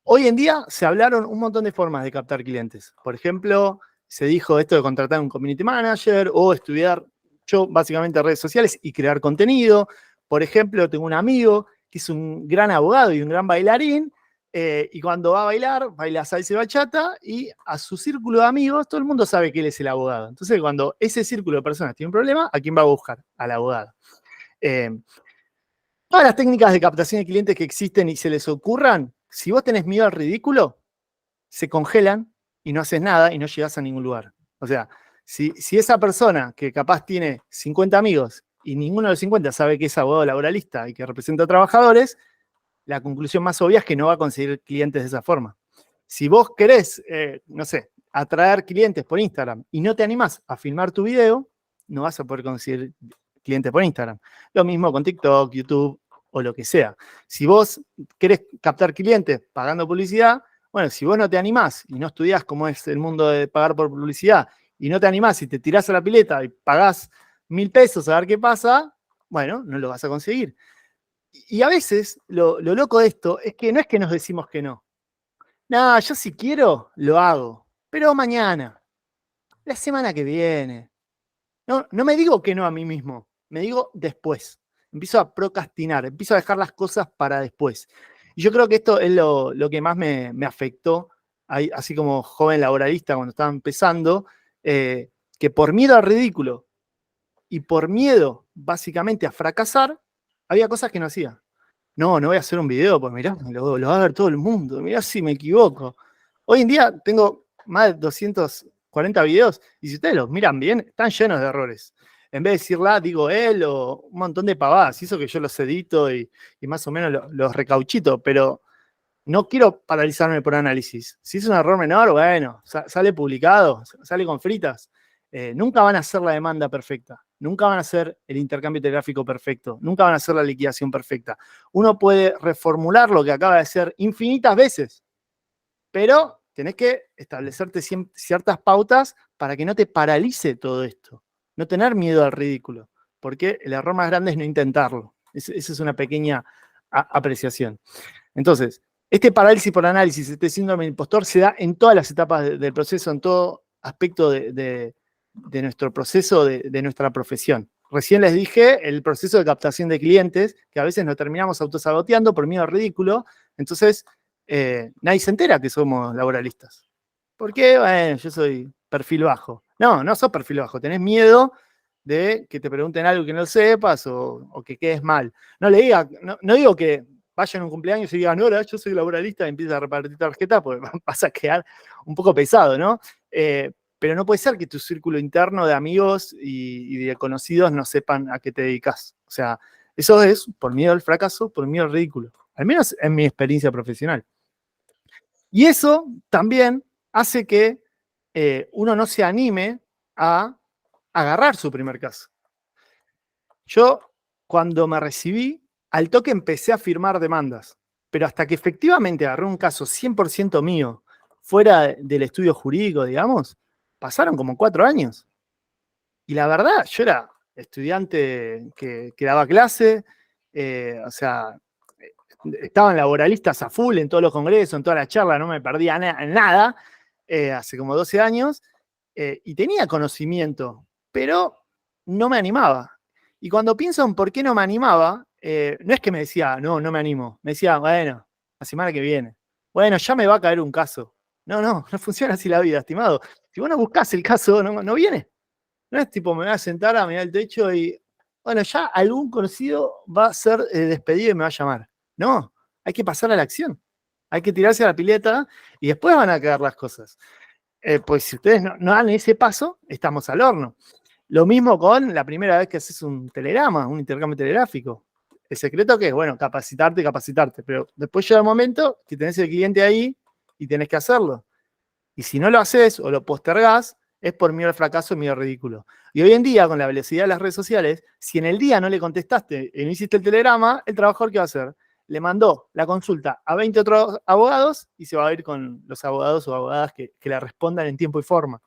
[SPEAKER 4] Hoy en día se hablaron un montón de formas de captar clientes. Por ejemplo, se dijo esto de contratar un community manager o estudiar, yo básicamente redes sociales y crear contenido. Por ejemplo, tengo un amigo que es un gran abogado y un gran bailarín, y cuando va a bailar, baila salsa y bachata, y a su círculo de amigos, todo el mundo sabe que él es el abogado. Entonces, cuando ese círculo de personas tiene un problema, ¿a quién va a buscar? Al abogado. Todas las técnicas de captación de clientes que existen y se les ocurran, si vos tenés miedo al ridículo, se congelan y no haces nada y no llegás a ningún lugar. O sea, si esa persona que capaz tiene 50 amigos y ninguno de los 50 sabe que es abogado laboralista y que representa a trabajadores, la conclusión más obvia es que no va a conseguir clientes de esa forma. Si vos querés, no sé, atraer clientes por Instagram y no te animás a filmar tu video, no vas a poder conseguir clientes por Instagram. Lo mismo con TikTok, YouTube o lo que sea. Si vos querés captar clientes pagando publicidad, bueno, si vos no te animás y no estudiás cómo es el mundo de pagar por publicidad y no te animás y te tirás a la pileta y pagás 1.000 pesos a ver qué pasa, bueno, no lo vas a conseguir. Y a veces lo loco de esto es que no es que nos decimos que no. No, yo si quiero, lo hago. Pero mañana, la semana que viene. No me digo que no a mí mismo, me digo después. Empiezo a procrastinar, empiezo a dejar las cosas para después. Y yo creo que esto es lo que más me afectó, así como joven laboralista cuando estaba empezando, que por miedo al ridículo y por miedo básicamente a fracasar, había cosas que no hacía. No voy a hacer un video, pues mirá, lo va a ver todo el mundo, mirá si me equivoco. Hoy en día tengo más de 240 videos y si ustedes los miran bien, están llenos de errores. En vez de decir digo él o un montón de pavadas. Y eso que yo los edito y más o menos los recauchito, pero no quiero paralizarme por análisis. Si es un error menor, bueno, sale publicado, sale con fritas. Nunca van a ser la demanda perfecta, nunca van a ser el intercambio telegráfico perfecto, nunca van a ser la liquidación perfecta. Uno puede reformular lo que acaba de hacer infinitas veces, pero tenés que establecerte ciertas pautas para que no te paralice todo esto. No tener miedo al ridículo. porque el error más grande es no intentarlo. Esa es una pequeña apreciación. Entonces, este parálisis por análisis, este síndrome del impostor, se da en todas las etapas del proceso, en todo aspecto de nuestro proceso, de nuestra profesión. Recién les dije el proceso de captación de clientes, que a veces nos terminamos autosaboteando por miedo al ridículo, entonces nadie se entera que somos laboralistas. ¿Por qué? Bueno, yo soy perfil bajo. No, no sos perfil bajo, tenés miedo de que te pregunten algo que no sepas o que quedes mal. No le diga, no digo que vayan a un cumpleaños y digan, ahora yo soy laboralista y empieza a repartir tarjetas, porque vas a quedar un poco pesado, ¿no? Pero no puede ser que tu círculo interno de amigos y de conocidos no sepan a qué te dedicas. O sea, eso es por miedo al fracaso, por miedo al ridículo. Al menos en mi experiencia profesional. Y eso también hace que uno no se anime a agarrar su primer caso. Yo, cuando me recibí, al toque empecé a firmar demandas, pero hasta que efectivamente agarré un caso 100% mío, fuera del estudio jurídico, digamos, pasaron como 4 años. Y la verdad, yo era estudiante que daba clase, o sea, estaban laboralistas a full en todos los congresos, en todas las charlas, no me perdía nada, hace como 12 años, y tenía conocimiento, pero no me animaba. Y cuando pienso en por qué no me animaba, no es que me decía, no me animo. Me decía, bueno, la semana que viene. Bueno, ya me va a caer un caso. No funciona así la vida, estimado. Si vos no buscás el caso, no viene. No es tipo, me voy a sentar a mirar el techo y, bueno, ya algún conocido va a ser despedido y me va a llamar. No, hay que pasar a la acción. Hay que tirarse a la pileta y después van a quedar las cosas. Pues si ustedes no dan ese paso, estamos al horno. Lo mismo con la primera vez que haces un telegrama, un intercambio telegráfico. El secreto que es, bueno, capacitarte, pero después llega el momento que tenés el cliente ahí y tenés que hacerlo. Y si no lo haces o lo postergás, es por miedo al fracaso y miedo al ridículo. Y hoy en día, con la velocidad de las redes sociales, si en el día no le contestaste y no hiciste el telegrama, el trabajador, ¿qué va a hacer? Le mandó la consulta a 20 otros abogados y se va a ir con los abogados o abogadas que le respondan en tiempo y forma.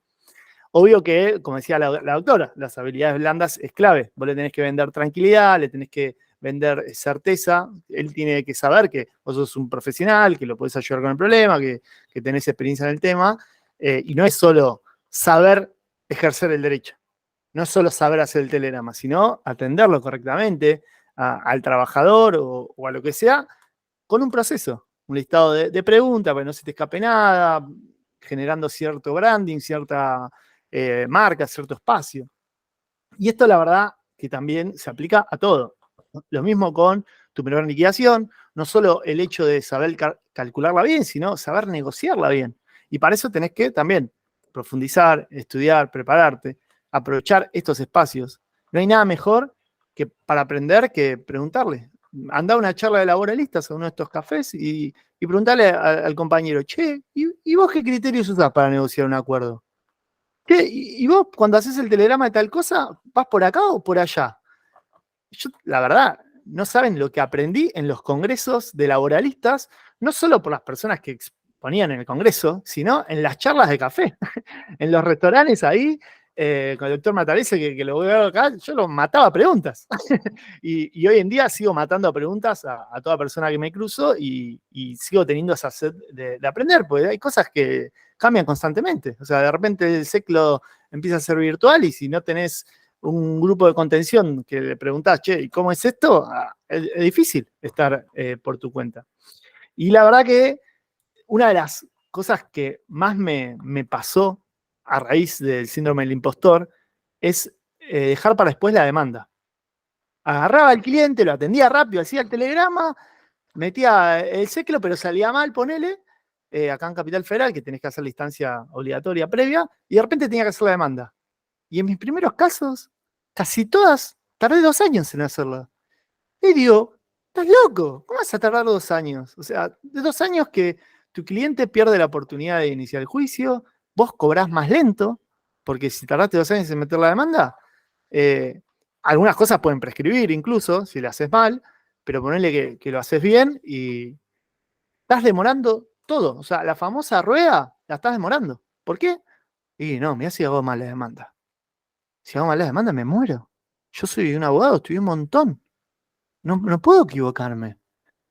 [SPEAKER 4] Obvio que, como decía la doctora, las habilidades blandas es clave. Vos le tenés que vender tranquilidad, le tenés que vender certeza. Él tiene que saber que vos sos un profesional, que lo podés ayudar con el problema, que tenés experiencia en el tema. Y no es solo saber ejercer el derecho. No es solo saber hacer el telegrama, sino atenderlo correctamente al trabajador o a lo que sea, con un proceso. Un listado de preguntas para que no se te escape nada, generando cierto branding, cierta marca, cierto espacio. Y esto la verdad que también se aplica a todo. Lo mismo con tu primera liquidación, no solo el hecho de saber calcularla bien, sino saber negociarla bien. Y para eso tenés que también profundizar, estudiar, prepararte, aprovechar estos espacios. No hay nada mejor que para aprender que preguntarle. Andá a una charla de laboralistas a uno de estos cafés y preguntarle al compañero, che, ¿y vos qué criterios usás para negociar un acuerdo? ¿Qué? ¿Y vos cuando haces el telegrama de tal cosa, vas por acá o por allá? Yo, la verdad, no saben lo que aprendí en los congresos de laboralistas, no solo por las personas que exponían en el congreso, sino en las charlas de café, en los restaurantes ahí, con el doctor Matarese, que lo veo acá, yo lo mataba a preguntas. y hoy en día sigo matando a preguntas a toda persona que me cruzo y sigo teniendo esa sed de aprender, porque hay cosas que cambian constantemente. O sea, de repente el ciclo empieza a ser virtual y si no tenés un grupo de contención que le preguntás, che, ¿y cómo es esto? Es difícil estar por tu cuenta. Y la verdad que una de las cosas que más me pasó a raíz del síndrome del impostor es dejar para después la demanda. Agarraba al cliente, lo atendía rápido, hacía el telegrama, metía el ciclo, pero salía mal, ponele, acá en Capital Federal, que tenés que hacer la instancia obligatoria previa, y de repente tenía que hacer la demanda. Y en mis primeros casos, casi todas, tardé 2 años en hacerla. Y digo, estás loco, ¿cómo vas a tardar 2 años? O sea, de 2 años que tu cliente pierde la oportunidad de iniciar el juicio, vos cobrás más lento, porque si tardaste 2 años en meter la demanda, algunas cosas pueden prescribir incluso, si lo haces mal, pero ponele que lo haces bien y estás demorando todo. O sea, la famosa rueda la estás demorando. ¿Por qué? Y no, mirá si hago mal la demanda. Si hago mal la demanda me muero. yo soy un abogado, estudié un montón. No puedo equivocarme.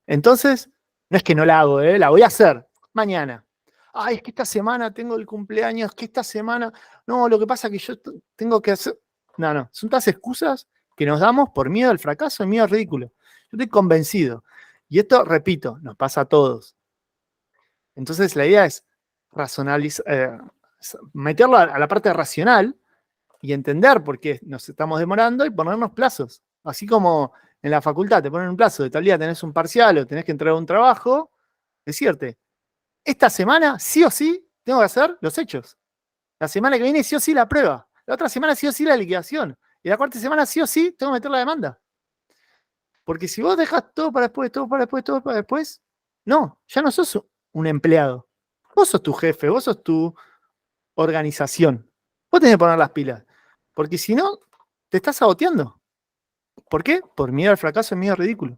[SPEAKER 4] Entonces, no es que no la hago, la voy a hacer mañana. Ay, es que esta semana tengo el cumpleaños, que esta semana, no, lo que pasa es que yo tengo que hacer. No, son todas excusas que nos damos por miedo al fracaso, miedo al ridículo. Yo estoy convencido. Y esto, repito, nos pasa a todos. Entonces, la idea es meterlo a la parte racional y entender por qué nos estamos demorando y ponernos plazos. Así como en la facultad te ponen un plazo de tal día tenés un parcial o tenés que entregar un trabajo, decirte, esta semana sí o sí tengo que hacer los hechos. La semana que viene sí o sí la prueba. La otra semana sí o sí la liquidación. Y la cuarta semana sí o sí tengo que meter la demanda. Porque si vos dejas todo para después, todo para después, todo para después, no, ya no sos un empleado. Vos sos tu jefe, vos sos tu organización. Vos tenés que poner las pilas. Porque si no, te estás saboteando. ¿Por qué? Por miedo al fracaso, miedo al ridículo.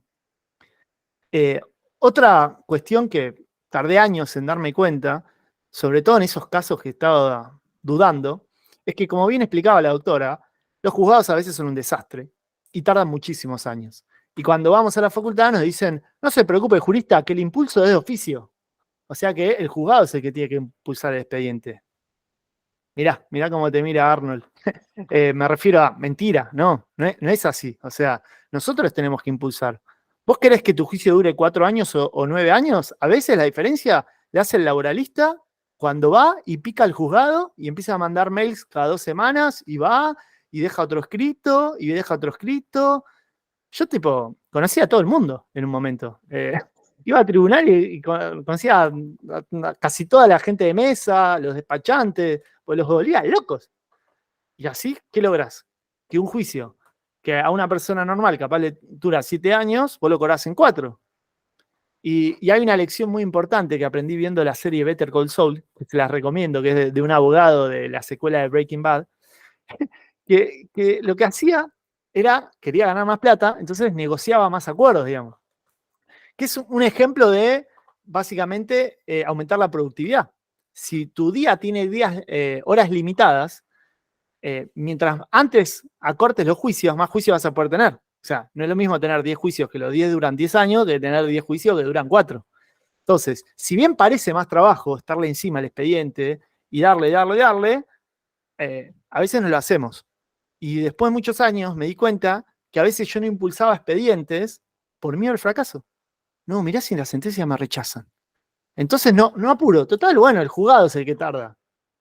[SPEAKER 4] Otra cuestión que tardé años en darme cuenta, sobre todo en esos casos que estaba dudando, es que, como bien explicaba la doctora, los juzgados a veces son un desastre y tardan muchísimos años. Y cuando vamos a la facultad nos dicen, no se preocupe, jurista, que el impulso es de oficio. O sea que el juzgado es el que tiene que impulsar el expediente. Mirá cómo te mira Arnold. Me refiero a mentira, no es así. O sea, nosotros tenemos que impulsar. ¿Vos querés que tu juicio dure 4 años o 9 años? A veces la diferencia la hace el laboralista cuando va y pica al juzgado y empieza a mandar mails cada 2 semanas y va y deja otro escrito y deja otro escrito. Yo conocía a todo el mundo en un momento. Iba al tribunal y conocía a casi toda la gente de mesa, los despachantes, pues los volvía locos. Y así, ¿qué lográs? Que un juicio que a una persona normal capaz le dura 7 años, vos lo cobrás en 4. Y hay una lección muy importante que aprendí viendo la serie Better Call Saul, que se las recomiendo, que es de un abogado de la secuela de Breaking Bad, que lo que hacía quería ganar más plata, entonces negociaba más acuerdos, digamos. Que es un ejemplo de, básicamente, aumentar la productividad. Si tu día tiene horas limitadas, mientras antes acortes los juicios, más juicios vas a poder tener. O sea, no es lo mismo tener 10 juicios que los 10 duran 10 años que tener 10 juicios que duran 4. Entonces, si bien parece más trabajo estarle encima al expediente y darle, a veces no lo hacemos. Y después de muchos años me di cuenta que a veces yo no impulsaba expedientes por miedo al fracaso. No, mirá si en la sentencia me rechazan. Entonces no apuro. Total, bueno, el juzgado es el que tarda.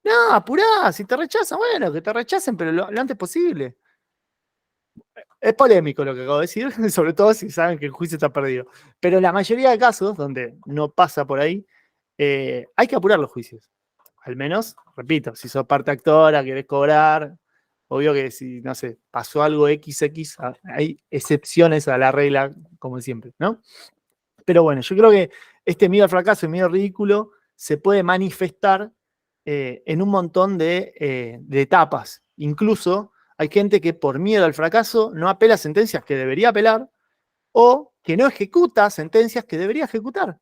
[SPEAKER 4] No, apurá, si te rechazan, bueno, que te rechacen, pero lo antes posible. Es polémico lo que acabo de decir, sobre todo si saben que el juicio está perdido. Pero en la mayoría de casos, donde no pasa por ahí, hay que apurar los juicios. Al menos, repito, si sos parte actora, querés cobrar, obvio que si, no sé, pasó algo XX, hay excepciones a la regla, como siempre, ¿no? Pero bueno, yo creo que este miedo al fracaso, el miedo al ridículo, se puede manifestar en un montón de etapas. Incluso hay gente que por miedo al fracaso no apela a sentencias que debería apelar o que no ejecuta sentencias que debería ejecutar.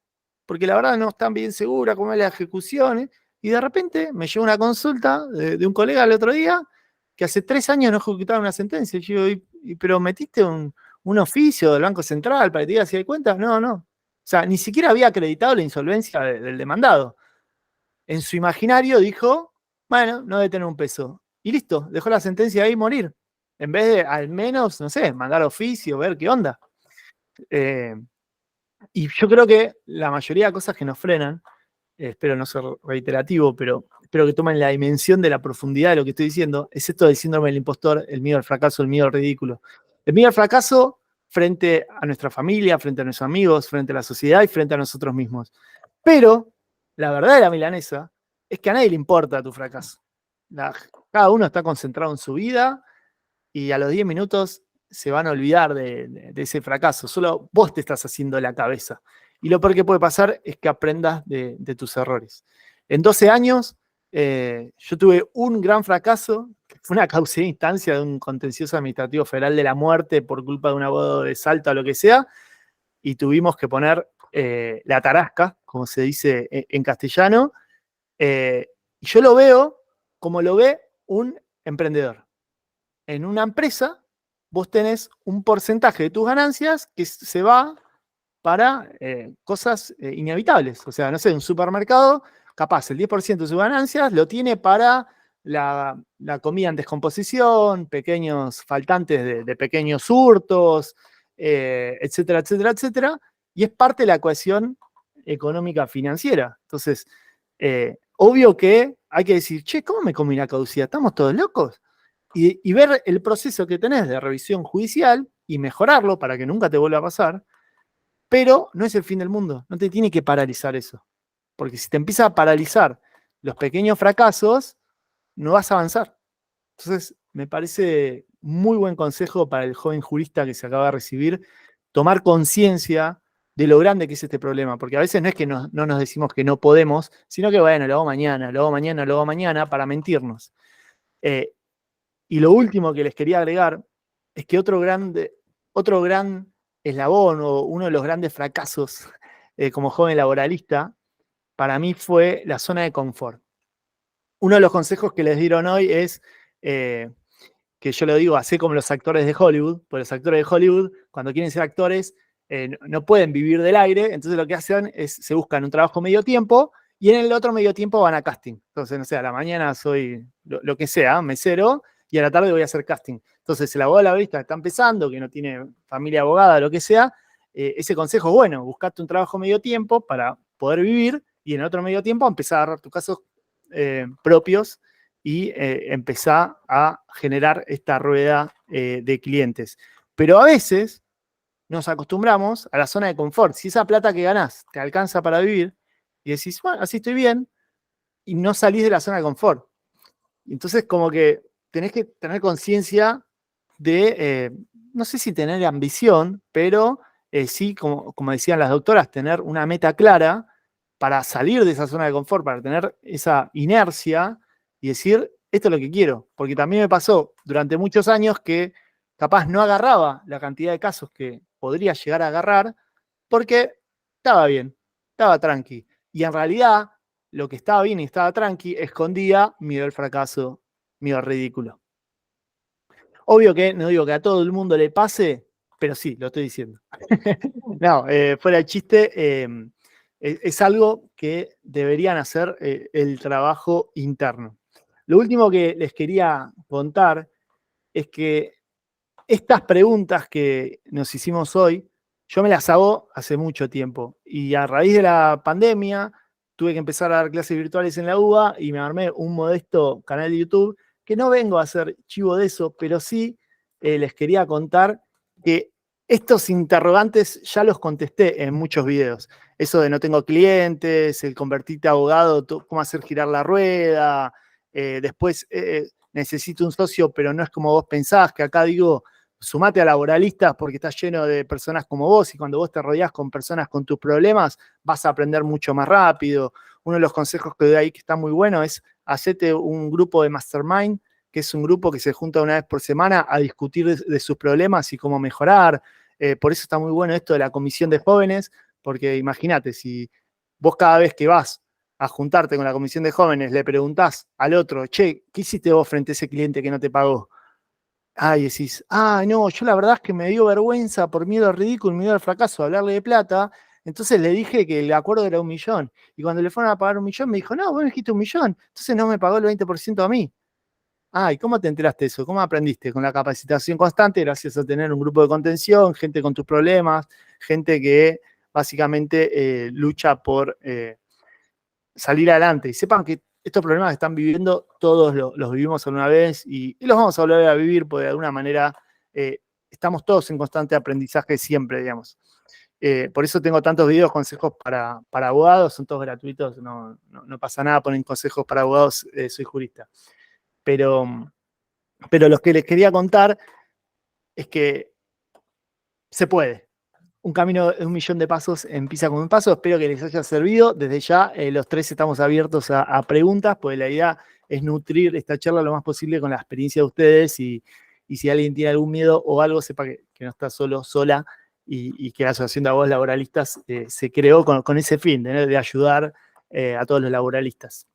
[SPEAKER 4] Porque la verdad no están bien segura cómo es la ejecución. Y de repente me llegó una consulta de un colega el otro día que hace 3 años no ejecutaba una sentencia. Y yo digo, ¿pero metiste un oficio del Banco Central para que te diga si hay cuentas? No. O sea, ni siquiera había acreditado la insolvencia del demandado. En su imaginario dijo, bueno, no debe tener un peso. Y listo, dejó la sentencia ahí morir. En vez de, al menos, no sé, mandar oficio, ver qué onda. Y yo creo que la mayoría de cosas que nos frenan, espero no ser reiterativo, pero espero que tomen la dimensión de la profundidad de lo que estoy diciendo, es esto del síndrome del impostor, el miedo al fracaso, el miedo al ridículo. El miedo al fracaso frente a nuestra familia, frente a nuestros amigos, frente a la sociedad y frente a nosotros mismos. Pero la verdadera milanesa es que a nadie le importa tu fracaso. Cada uno está concentrado en su vida y a los 10 minutos se van a olvidar de ese fracaso. Solo vos te estás haciendo la cabeza. Y lo peor que puede pasar es que aprendas de tus errores. En 12 años, yo tuve un gran fracaso, que fue una causa de instancia de un contencioso administrativo federal de la muerte por culpa de un abogado de Salta o lo que sea, y tuvimos que poner la tarasca, como se dice en castellano, y yo lo veo como lo ve un emprendedor. En una empresa vos tenés un porcentaje de tus ganancias que se va para cosas inevitables. O sea, no sé, un supermercado, capaz el 10% de sus ganancias lo tiene para la comida en descomposición, pequeños faltantes de pequeños hurtos, etcétera, etcétera, etcétera, y es parte de la ecuación económica financiera. Entonces, obvio que hay que decir, che, ¿cómo me comí la caducidad? ¿Estamos todos locos? Y ver el proceso que tenés de revisión judicial y mejorarlo para que nunca te vuelva a pasar, pero no es el fin del mundo, no te tiene que paralizar eso. Porque si te empieza a paralizar los pequeños fracasos, no vas a avanzar. Entonces, me parece muy buen consejo para el joven jurista que se acaba de recibir, tomar conciencia de lo grande que es este problema, porque a veces no es que no nos decimos que no podemos, sino que bueno, lo hago mañana, lo hago mañana, lo hago mañana, para mentirnos. Y lo último que les quería agregar es que otro gran eslabón o uno de los grandes fracasos como joven laboralista, para mí fue la zona de confort. Uno de los consejos que les dieron hoy es que yo lo digo así como los actores de Hollywood, porque los actores de Hollywood, cuando quieren ser actores, no pueden vivir del aire, entonces lo que hacen es, se buscan un trabajo medio tiempo, y en el otro medio tiempo van a casting. Entonces, no sé, a la mañana soy lo que sea, mesero, y a la tarde voy a hacer casting. Entonces, el abogado laboralista que está empezando, que no tiene familia abogada, lo que sea, ese consejo es bueno, buscate un trabajo medio tiempo para poder vivir, y en el otro medio tiempo empezar a agarrar tus casos propios y empezar a generar esta rueda de clientes. Pero a veces nos acostumbramos a la zona de confort. Si esa plata que ganás te alcanza para vivir y decís, bueno, así estoy bien, y no salís de la zona de confort. Entonces, como que tenés que tener conciencia de, no sé si tener ambición, pero sí, como decían las doctoras, tener una meta clara para salir de esa zona de confort, para tener esa inercia y decir, esto es lo que quiero. Porque también me pasó durante muchos años que capaz no agarraba la cantidad de casos que podría llegar a agarrar porque estaba bien, estaba tranqui. Y en realidad, lo que estaba bien y estaba tranqui escondía miedo al fracaso, miedo al ridículo. Obvio que no digo que a todo el mundo le pase, pero sí, lo estoy diciendo. No, fuera de chiste, es algo que deberían hacer el trabajo interno. Lo último que les quería contar es que estas preguntas que nos hicimos hoy, yo me las hago hace mucho tiempo. Y a raíz de la pandemia, tuve que empezar a dar clases virtuales en la UBA y me armé un modesto canal de YouTube, que no vengo a hacer chivo de eso, pero sí les quería contar que estos interrogantes ya los contesté en muchos videos. Eso de no tengo clientes, el convertirte a abogado, cómo hacer girar la rueda, después necesito un socio, pero no es como vos pensás, que acá digo, sumate a laboralistas porque estás lleno de personas como vos y cuando vos te rodeás con personas con tus problemas vas a aprender mucho más rápido. Uno de los consejos que doy ahí que está muy bueno es hacete un grupo de mastermind, que es un grupo que se junta una vez por semana a discutir de sus problemas y cómo mejorar. Por eso está muy bueno esto de la comisión de jóvenes, porque imagínate, si vos cada vez que vas a juntarte con la comisión de jóvenes le preguntás al otro, che, ¿qué hiciste vos frente a ese cliente que no te pagó? Y decís, no, yo la verdad es que me dio vergüenza por miedo al ridículo, miedo al fracaso, hablarle de plata. Entonces le dije que el acuerdo era 1 millón. Y cuando le fueron a pagar 1 millón, me dijo, no, vos me dijiste 1 millón. Entonces no me pagó el 20% a mí. ¿Y cómo te enteraste de eso? ¿Cómo aprendiste? Con la capacitación constante, gracias a tener un grupo de contención, gente con tus problemas, gente que básicamente lucha por salir adelante. Y sepan que estos problemas que están viviendo, todos los vivimos alguna vez y los vamos a volver a vivir porque de alguna manera estamos todos en constante aprendizaje siempre, digamos. Por eso tengo tantos videos, consejos para abogados, son todos gratuitos, no pasa nada, ponen consejos para abogados, soy jurista. Pero lo que les quería contar es que se puede. Un camino de 1 millón de pasos empieza con un paso. Espero que les haya servido. Desde ya, los 3 estamos abiertos a preguntas, porque la idea es nutrir esta charla lo más posible con la experiencia de ustedes y si alguien tiene algún miedo o algo, sepa que no está solo, sola, y que la Asociación de Abogados Laboralistas se creó con ese fin, de ayudar a todos los laboralistas.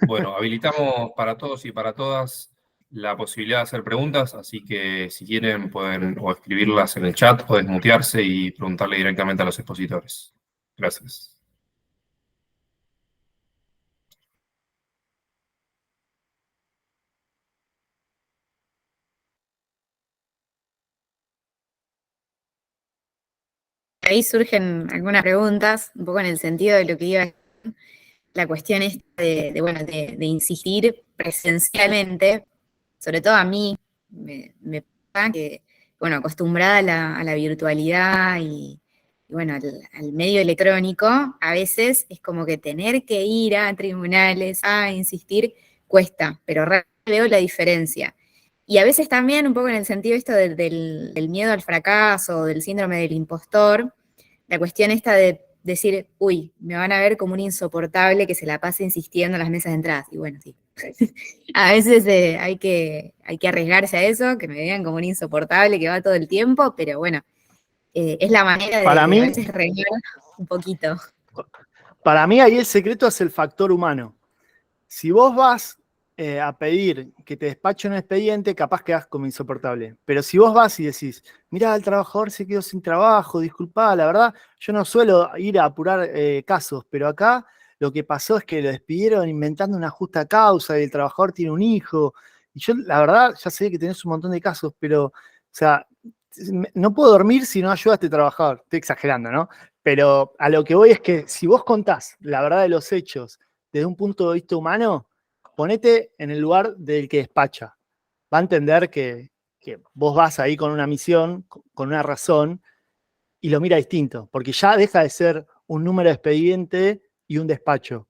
[SPEAKER 1] Bueno, habilitamos para todos y para todas la posibilidad de hacer preguntas, así que si quieren pueden o escribirlas en el chat o desmutearse y preguntarle directamente a los expositores. Gracias.
[SPEAKER 2] Ahí surgen algunas preguntas, un poco en el sentido de lo que iba la cuestión esta bueno, de insistir presencialmente, sobre todo a mí, me pasa que, bueno, acostumbrada a la virtualidad y bueno, al medio electrónico, a veces es como que tener que ir a tribunales a insistir cuesta, pero realmente veo la diferencia. Y a veces también un poco en el sentido esto del miedo al fracaso, del síndrome del impostor, la cuestión esta de decir, uy, me van a ver como un insoportable que se la pase insistiendo en las mesas de entradas. Y bueno, sí. A veces hay que arriesgarse a eso, que me vean como un insoportable que va todo el tiempo, pero bueno, es la manera de
[SPEAKER 4] Para
[SPEAKER 2] a
[SPEAKER 4] mí,
[SPEAKER 2] veces regar un poquito.
[SPEAKER 4] para mí ahí el secreto es el factor humano. Si vos vas a pedir que te despache un expediente, capaz quedás como insoportable. Pero si vos vas y decís, mirá, el trabajador se quedó sin trabajo, disculpá, la verdad, yo no suelo ir a apurar casos, pero acá lo que pasó es que lo despidieron inventando una justa causa y el trabajador tiene un hijo. Y yo, la verdad, ya sé que tenés un montón de casos, pero, o sea, no puedo dormir si no ayuda a este trabajador. Estoy exagerando, ¿no? Pero a lo que voy es que si vos contás la verdad de los hechos desde un punto de vista humano, ponete en el lugar del que despacha. Va a entender que vos vas ahí con una misión, con una razón, y lo mira distinto, porque ya deja de ser un número de expediente y un despacho.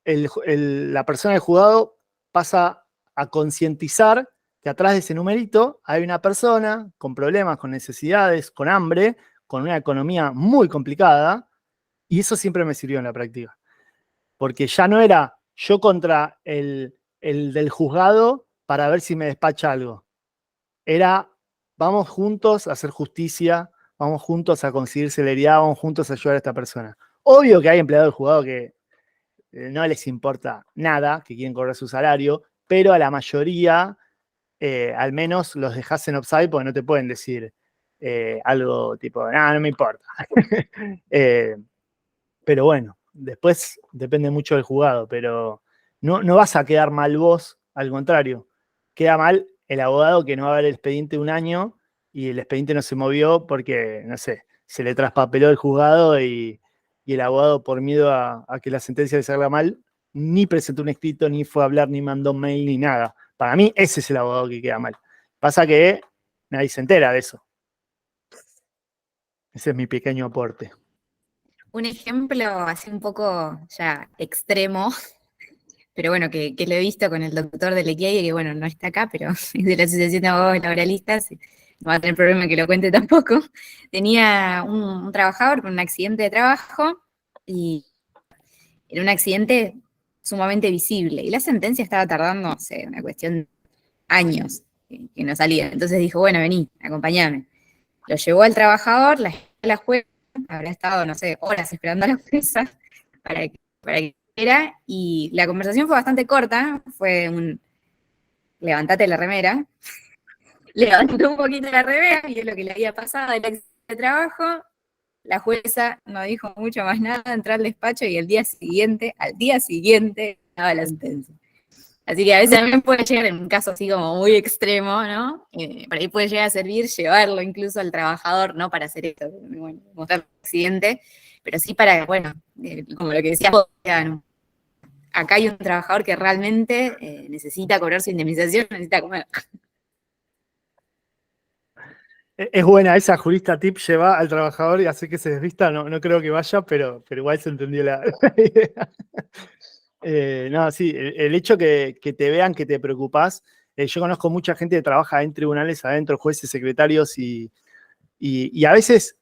[SPEAKER 4] La persona del juzgado pasa a concientizar que atrás de ese numerito hay una persona con problemas, con necesidades, con hambre, con una economía muy complicada, y eso siempre me sirvió en la práctica. Porque ya no era yo contra el del juzgado para ver si me despacha algo. Era, vamos juntos a hacer justicia, vamos juntos a conseguir celeridad, vamos juntos a ayudar a esta persona. Obvio que hay empleados del juzgado que no les importa nada, que quieren cobrar su salario, pero a la mayoría, al menos los dejas en offside porque no te pueden decir algo tipo, no me importa. Pero bueno, después depende mucho del juzgado, pero no vas a quedar mal vos, al contrario, queda mal el abogado que no va a ver el expediente un año y el expediente no se movió porque, no sé, se le traspapeló el juzgado y el abogado por miedo a que la sentencia le salga mal, ni presentó un escrito, ni fue a hablar, ni mandó mail, ni nada. Para mí ese es el abogado que queda mal. Pasa que nadie se entera de eso. Ese es mi pequeño aporte.
[SPEAKER 2] Un ejemplo así un poco ya extremo, pero bueno, que lo he visto con el doctor de Lequier, que bueno, no está acá, pero es de la Asociación de Abogados Laboralistas, no va a tener problema que lo cuente tampoco. Tenía un trabajador con un accidente de trabajo y era un accidente sumamente visible. Y la sentencia estaba tardando, no sé, una cuestión de años que no salía. Entonces dijo, bueno, vení, acompáñame. Lo llevó al trabajador, la jueza, habrá estado, no sé, horas esperando a la jueza para que era, y la conversación fue bastante corta, fue un levantate la remera, levantó un poquito la remera, vio lo que le había pasado del accidente de trabajo, la jueza no dijo mucho más nada, entró al despacho y al día siguiente, daba la sentencia. Así que a veces también puede llegar en un caso así como muy extremo, ¿no? Por ahí puede llegar a servir llevarlo incluso al trabajador, no para hacer esto, bueno, mostrar el accidente, pero sí para, bueno, como lo que decía, acá hay un trabajador que realmente necesita cobrar su indemnización, necesita comer.
[SPEAKER 4] Es buena esa, jurista tip, lleva al trabajador y hace que se desvista. No creo que vaya, pero igual se entendió la idea. No, sí, el hecho que te vean que te preocupás. Yo conozco mucha gente que trabaja en tribunales adentro, jueces, secretarios, y a veces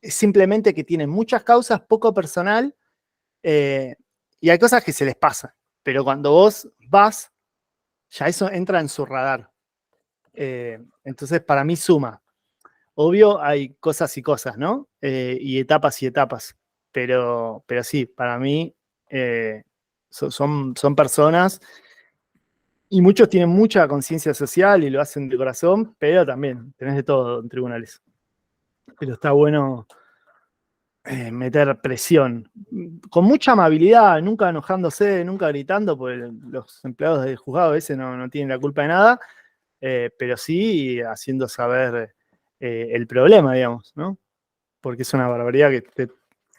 [SPEAKER 4] es simplemente que tienen muchas causas, poco personal, y hay cosas que se les pasan. Pero cuando vos vas, ya eso entra en su radar. Entonces, para mí suma. Obvio, hay cosas y cosas, ¿no? Y etapas. Pero sí, para mí son personas Y muchos tienen mucha conciencia social y lo hacen de corazón, pero también tenés de todo en tribunales. Pero está bueno meter presión. Con mucha amabilidad, nunca enojándose, nunca gritando, porque los empleados del juzgado a veces no tienen la culpa de nada, pero sí haciendo saber el problema, digamos, ¿no? Porque es una barbaridad que esté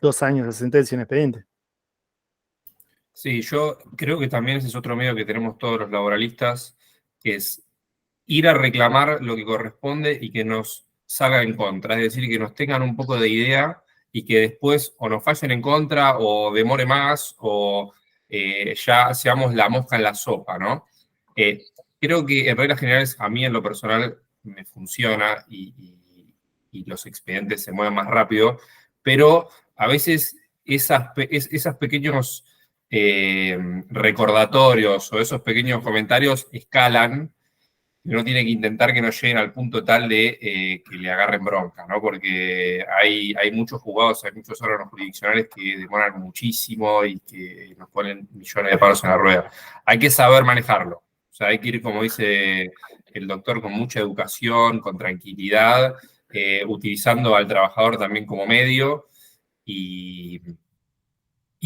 [SPEAKER 4] 2 años de sentencia en expediente.
[SPEAKER 1] Sí, yo creo que también ese es otro medio que tenemos todos los laboralistas, que es ir a reclamar lo que corresponde y que nos salga en contra, es decir, que nos tengan un poco de idea y que después o nos fallen en contra o demore más o ya seamos la mosca en la sopa, ¿no? Creo que en reglas generales a mí en lo personal me funciona y los expedientes se mueven más rápido, pero a veces esas pequeños recordatorios o esos pequeños comentarios escalan y uno tiene que intentar que no lleguen al punto tal de que le agarren bronca, ¿no? Porque hay muchos juzgados, hay muchos órganos jurisdiccionales que demoran muchísimo y que nos ponen millones de palos en la rueda. Hay que saber manejarlo. O sea, hay que ir, como dice el doctor, con mucha educación, con tranquilidad, utilizando al trabajador también como medio y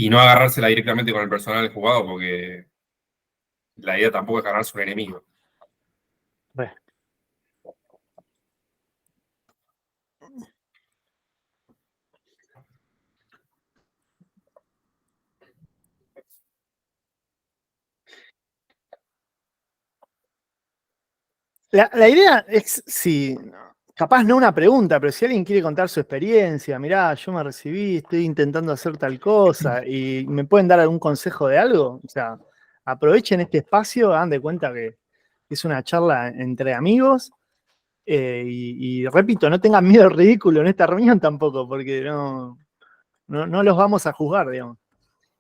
[SPEAKER 1] no agarrársela directamente con el personal del juzgado, porque la idea tampoco es ganarse un enemigo.
[SPEAKER 4] Bueno. La idea es, si, capaz no una pregunta, pero si alguien quiere contar su experiencia, mirá, yo me recibí, estoy intentando hacer tal cosa, y me pueden dar algún consejo de algo, o sea, aprovechen este espacio, hagan de cuenta que es una charla entre amigos, y repito, no tengan miedo al ridículo en esta reunión tampoco, porque no los vamos a juzgar, digamos.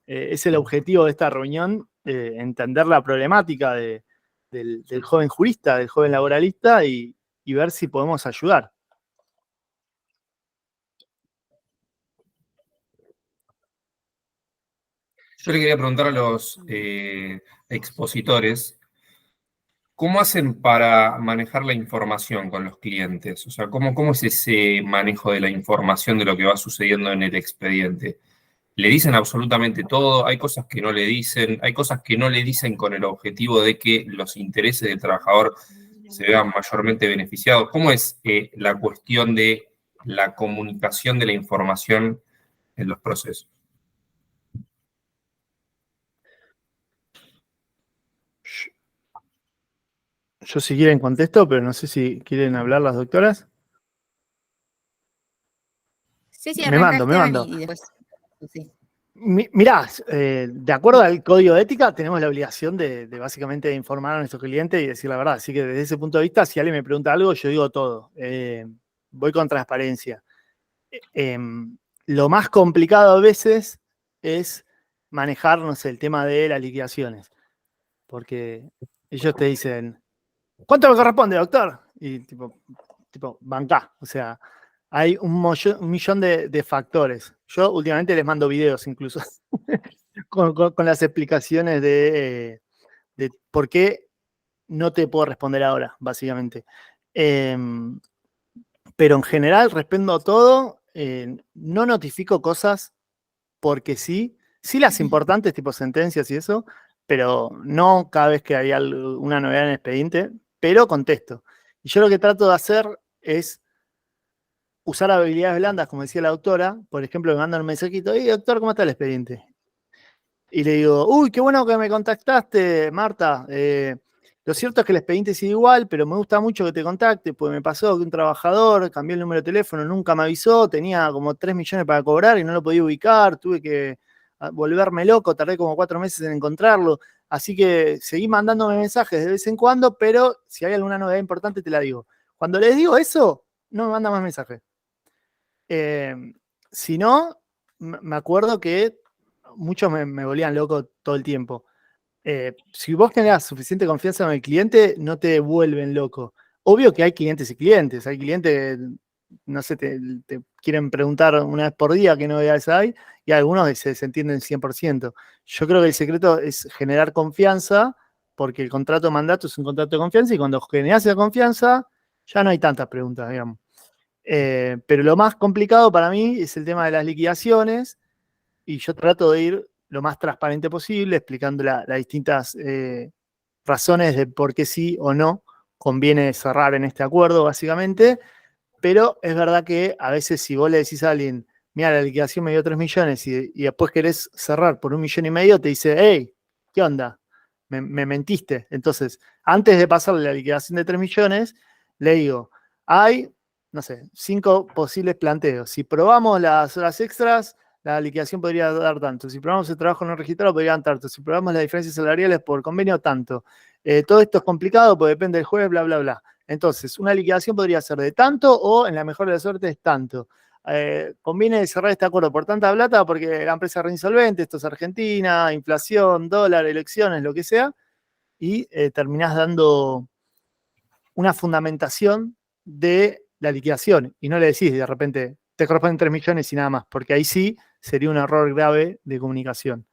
[SPEAKER 4] Es el objetivo de esta reunión, entender la problemática del joven jurista, del joven laboralista y ver si podemos ayudar.
[SPEAKER 1] Yo le quería preguntar a los expositores, ¿cómo hacen para manejar la información con los clientes? O sea, ¿cómo es ese manejo de la información de lo que va sucediendo en el expediente? ¿Le dicen absolutamente todo? ¿Hay cosas que no le dicen? ¿Hay cosas que no le dicen con el objetivo de que los intereses del trabajador se vean mayormente beneficiados? ¿Cómo es la cuestión de la comunicación de la información en los procesos?
[SPEAKER 4] Yo si quieren contesto, pero no sé si quieren hablar las doctoras.
[SPEAKER 2] Sí,
[SPEAKER 4] Me
[SPEAKER 2] arranca
[SPEAKER 4] mando.
[SPEAKER 2] Esteban y después. Sí.
[SPEAKER 4] Mirá, de acuerdo al código de ética, tenemos la obligación de básicamente informar a nuestro cliente y decir la verdad. Así que desde ese punto de vista, si alguien me pregunta algo, yo digo todo. Voy con transparencia. Lo más complicado a veces es manejar, no sé, el tema de las liquidaciones. Porque ellos te dicen, ¿cuánto me corresponde, doctor? Y tipo bancá. O sea, hay un millón de factores. Yo últimamente les mando videos incluso con las explicaciones de por qué no te puedo responder ahora, básicamente. Pero en general, respondo todo. No notifico cosas porque sí. Sí las importantes, tipo sentencias y eso, pero no cada vez que hay una novedad en el expediente, pero contesto. Y yo lo que trato de hacer es usar habilidades blandas, como decía la doctora. Por ejemplo, me mandan un mensajito, hey, doctor, ¿cómo está el expediente? Y le digo, uy, qué bueno que me contactaste, Marta. Lo cierto es que el expediente sigue igual, pero me gusta mucho que te contacte, pues me pasó que un trabajador cambió el número de teléfono, nunca me avisó, tenía como 3 millones para cobrar y no lo podía ubicar, tuve que volverme loco, tardé como 4 meses en encontrarlo. Así que seguí mandándome mensajes de vez en cuando, pero si hay alguna novedad importante te la digo. Cuando les digo eso, no me manda más mensajes. Si no, me acuerdo que muchos me volvían loco todo el tiempo. Si vos tenés suficiente confianza en el cliente, no te vuelven loco. Obvio que hay clientes y clientes. Hay clientes que, no sé, te quieren preguntar una vez por día qué novedades hay, y algunos se entienden 100%. Yo creo que el secreto es generar confianza porque el contrato de mandato es un contrato de confianza y cuando generás esa confianza ya no hay tantas preguntas, digamos. Pero lo más complicado para mí es el tema de las liquidaciones y yo trato de ir lo más transparente posible, explicando las distintas razones de por qué sí o no conviene cerrar en este acuerdo, básicamente. Pero es verdad que a veces si vos le decís a alguien, mira, la liquidación me dio 3 millones y después querés cerrar por 1,5 millones, te dice, hey, ¿qué onda? Me mentiste. Entonces, antes de pasarle la liquidación de 3 millones, le digo, hay, no sé, 5 posibles planteos. Si probamos las horas extras, la liquidación podría dar tanto. Si probamos el trabajo no registrado, podría dar tanto. Si probamos las diferencias salariales por convenio, tanto. Todo esto es complicado porque depende del juez, bla, bla, bla. Entonces, una liquidación podría ser de tanto o, en la mejor de las suertes, tanto. Conviene cerrar este acuerdo por tanta plata porque la empresa es reinsolvente, esto es Argentina, inflación, dólar, elecciones, lo que sea, y terminás dando una fundamentación de la liquidación y no le decís de repente, te corresponden 3 millones y nada más, porque ahí sí sería un error grave de comunicación.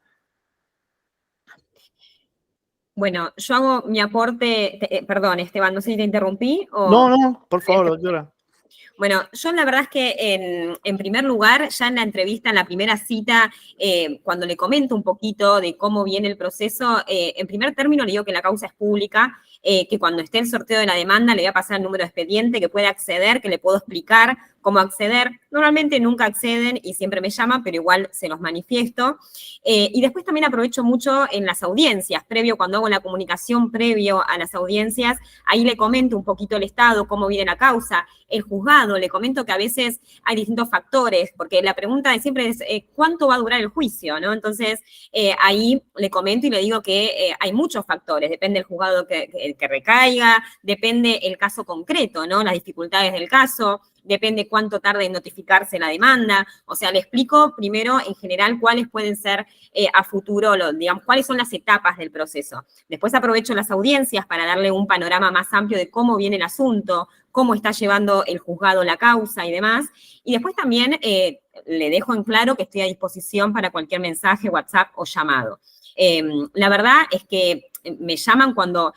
[SPEAKER 3] Bueno, yo hago mi aporte, perdón, Esteban, no sé si te interrumpí o...
[SPEAKER 4] No, por favor, doctora.
[SPEAKER 3] Bueno, yo la verdad es que en primer lugar, ya en la entrevista, en la primera cita, cuando le comento un poquito de cómo viene el proceso, en primer término le digo que la causa es pública, que cuando esté el sorteo de la demanda le voy a pasar el número de expediente, que puede acceder, que le puedo explicar cómo acceder. Normalmente nunca acceden y siempre me llaman, pero igual se los manifiesto. Y después también aprovecho mucho en las audiencias, cuando hago la comunicación previo a las audiencias, ahí le comento un poquito el estado, cómo viene la causa, el juzgado, le comento que a veces hay distintos factores, porque la pregunta de siempre es ¿cuánto va a durar el juicio? ¿No? Entonces, ahí le comento y le digo que hay muchos factores, depende del juzgado que recaiga, depende el caso concreto, ¿no? Las dificultades del caso, depende cuánto tarde en notificarse la demanda. O sea, le explico primero en general cuáles pueden ser a futuro, digamos, cuáles son las etapas del proceso. Después aprovecho las audiencias para darle un panorama más amplio de cómo viene el asunto, cómo está llevando el juzgado la causa y demás. Y después también le dejo en claro que estoy a disposición para cualquier mensaje, WhatsApp o llamado. La verdad es que me llaman cuando,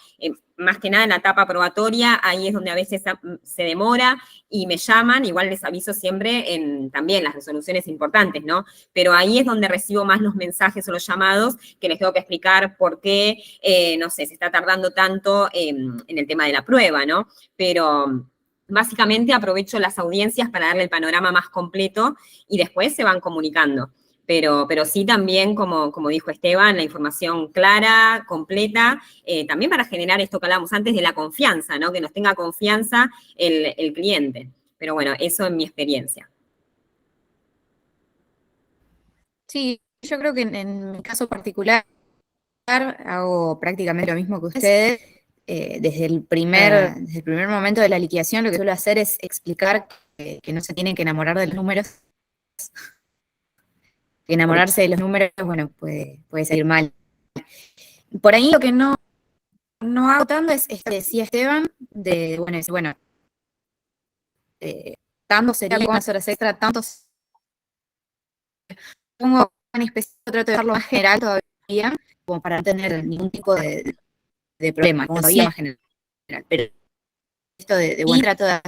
[SPEAKER 3] más que nada en la etapa probatoria, ahí es donde a veces se demora y me llaman, igual les aviso siempre en también las resoluciones importantes, ¿no? Pero ahí es donde recibo más los mensajes o los llamados que les tengo que explicar por qué, no sé, se está tardando tanto en el tema de la prueba, ¿no? Pero básicamente aprovecho las audiencias para darle el panorama más completo y después se van comunicando. Pero sí también, como dijo Esteban, la información clara, completa, también para generar esto que hablábamos antes de la confianza, ¿no? Que nos tenga confianza el cliente. Pero bueno, eso en mi experiencia.
[SPEAKER 2] Sí, yo creo que en mi caso particular hago prácticamente lo mismo que ustedes. Desde el primer momento de la liquidación, lo que suelo hacer es explicar que no se tienen que enamorar de los números. Que enamorarse de los números, bueno, puede salir mal. Por ahí lo que no hago tanto es esto que decía Esteban, tanto sería con las horas extra, tantos pongo en especial, trato de dejarlo más general todavía, como para no tener ningún tipo de problema, todavía más general. Pero esto bueno, trato de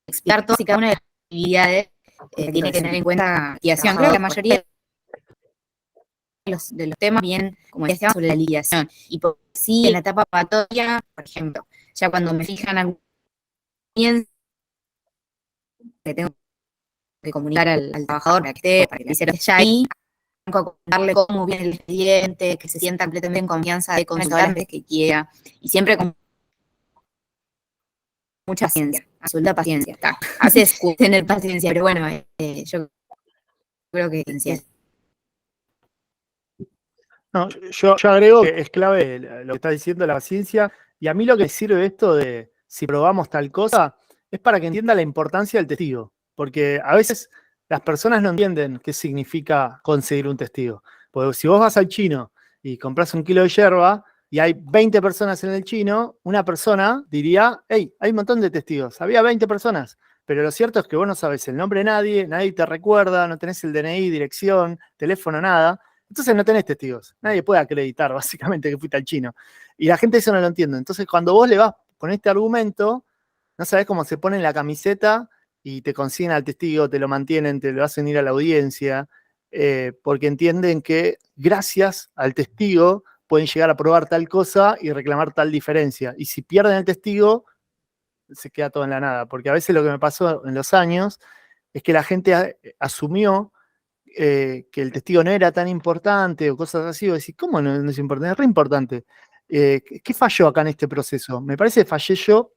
[SPEAKER 2] explicar todas y cada una de las actividades tiene que tener en cuenta la liquidación. Creo que la mayoría de los temas bien, como decía, sobre la liquidación. Y por sí, en la etapa probatoria, por ejemplo, ya cuando me fijan algún bien que tengo que comunicar al trabajador para que le hiciera ya ahí, contarle cómo viene el expediente, que se sienta completamente en confianza de consultar las veces que quiera, y siempre con mucha paciencia, absoluta paciencia. A veces tener paciencia, pero bueno, yo creo que paciencia.
[SPEAKER 4] No, yo agrego que es clave lo que está diciendo la paciencia, y a mí lo que sirve esto de si probamos tal cosa es para que entienda la importancia del testigo, porque a veces las personas no entienden qué significa conseguir un testigo. Porque si vos vas al chino y compras 1 kilo de yerba y hay 20 personas en el chino, una persona diría, hey, hay un montón de testigos, había 20 personas, pero lo cierto es que vos no sabes el nombre de nadie te recuerda, no tenés el DNI, dirección, teléfono, nada. Entonces no tenés testigos. Nadie puede acreditar básicamente que fuiste al chino. Y la gente eso no lo entiende. Entonces cuando vos le vas con este argumento, no sabés cómo se ponen la camiseta y te consiguen al testigo, te lo mantienen, te lo hacen ir a la audiencia, porque entienden que gracias al testigo pueden llegar a probar tal cosa y reclamar tal diferencia. Y si pierden el testigo, se queda todo en la nada. Porque a veces lo que me pasó en los años es que la gente asumió que el testigo no era tan importante o cosas así, o decir, ¿cómo no es importante? Es re importante. ¿Qué falló acá en este proceso? Me parece que fallé yo,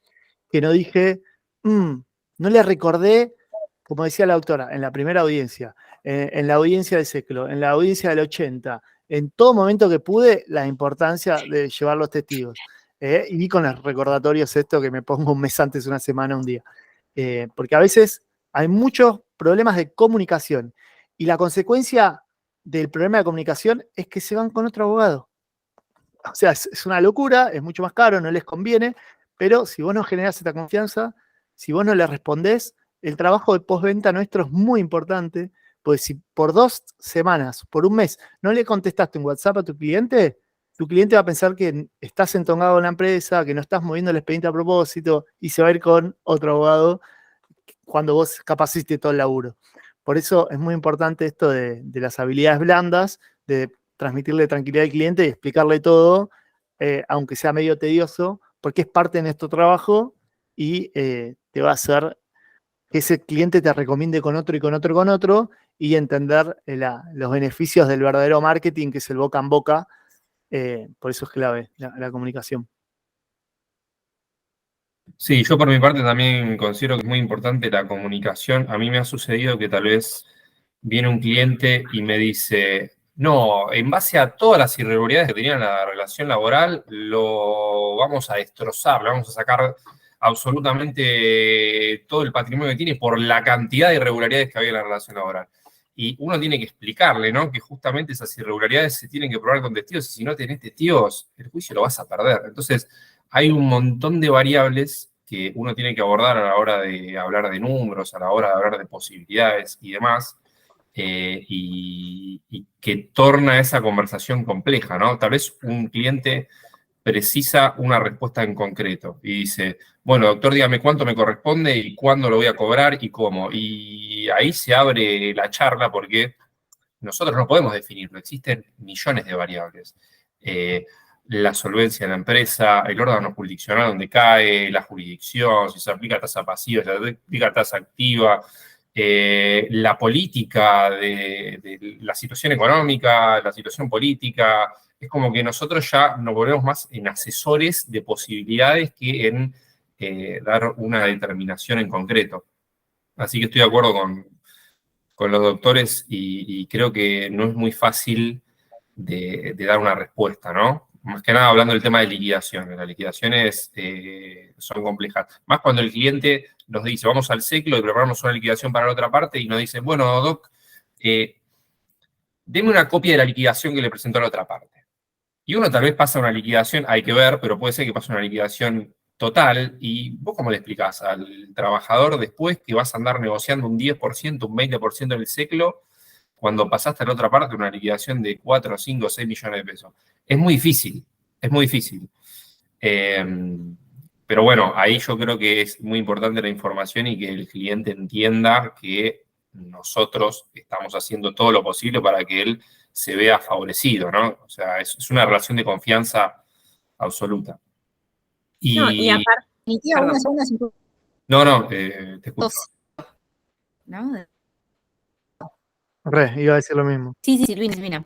[SPEAKER 4] que no dije, no le recordé, como decía la doctora, en la primera audiencia, en la audiencia de Seclo, en la audiencia del 80, en todo momento que pude, la importancia de llevar los testigos. Y con los recordatorios esto que me pongo un mes antes, una semana, un día. Porque a veces hay muchos problemas de comunicación y la consecuencia del problema de comunicación es que se van con otro abogado. O sea, es una locura, es mucho más caro, no les conviene, pero si vos no generás esta confianza, si vos no le respondés, el trabajo de postventa nuestro es muy importante, porque si por 2 semanas, por un mes, no le contestaste un WhatsApp a tu cliente va a pensar que estás entongado en la empresa, que no estás moviendo el expediente a propósito, y se va a ir con otro abogado cuando vos capaz hiciste todo el laburo. Por eso es muy importante esto de las habilidades blandas, de transmitirle tranquilidad al cliente y explicarle todo, aunque sea medio tedioso, porque es parte de nuestro trabajo y te va a hacer que ese cliente te recomiende con otro y con otro y con otro, y entender los beneficios del verdadero marketing, que es el boca en boca. Por eso es clave la comunicación.
[SPEAKER 1] Sí, yo por mi parte también considero que es muy importante la comunicación. A mí me ha sucedido que tal vez viene un cliente y me dice, no, en base a todas las irregularidades que tenía en la relación laboral, lo vamos a destrozar, le vamos a sacar absolutamente todo el patrimonio que tiene por la cantidad de irregularidades que había en la relación laboral. Y uno tiene que explicarle, ¿no? Que justamente esas irregularidades se tienen que probar con testigos, y si no tenés testigos, el juicio lo vas a perder. Entonces, hay un montón de variables que uno tiene que abordar a la hora de hablar de números, a la hora de hablar de posibilidades y demás, y que torna esa conversación compleja, ¿no? Tal vez un cliente precisa una respuesta en concreto y dice, bueno, doctor, dígame cuánto me corresponde y cuándo lo voy a cobrar y cómo. Y ahí se abre la charla porque nosotros no podemos definirlo, existen millones de variables. La solvencia de la empresa, el órgano jurisdiccional donde cae, la jurisdicción, si se aplica tasa pasiva, si se aplica tasa activa, la política de la situación económica, la situación política. Es como que nosotros ya nos volvemos más en asesores de posibilidades que en dar una determinación en concreto. Así que estoy de acuerdo con los doctores y creo que no es muy fácil de dar una respuesta, ¿no? Más que nada hablando del tema de liquidación. Las liquidaciones son complejas. Más cuando el cliente nos dice, vamos al ciclo y preparamos una liquidación para la otra parte y nos dice, bueno, doc, deme una copia de la liquidación que le presentó a la otra parte. Y uno tal vez pasa una liquidación, hay que ver, pero puede ser que pase una liquidación total, y vos cómo le explicás al trabajador después que vas a andar negociando un 10%, un 20% en el ciclo, cuando pasaste a la otra parte una liquidación de 4, 5, 6 millones de pesos. Es muy difícil, es muy difícil. Pero bueno, ahí yo creo que es muy importante la información y que el cliente entienda que nosotros estamos haciendo todo lo posible para que él se vea favorecido, ¿no? O sea, es una relación de confianza absoluta.
[SPEAKER 3] No, y aparte,
[SPEAKER 2] Definitiva,
[SPEAKER 3] perdón.
[SPEAKER 1] No, te escucho.
[SPEAKER 2] ¿No?
[SPEAKER 4] Iba a decir lo mismo.
[SPEAKER 2] Sí, Silvina.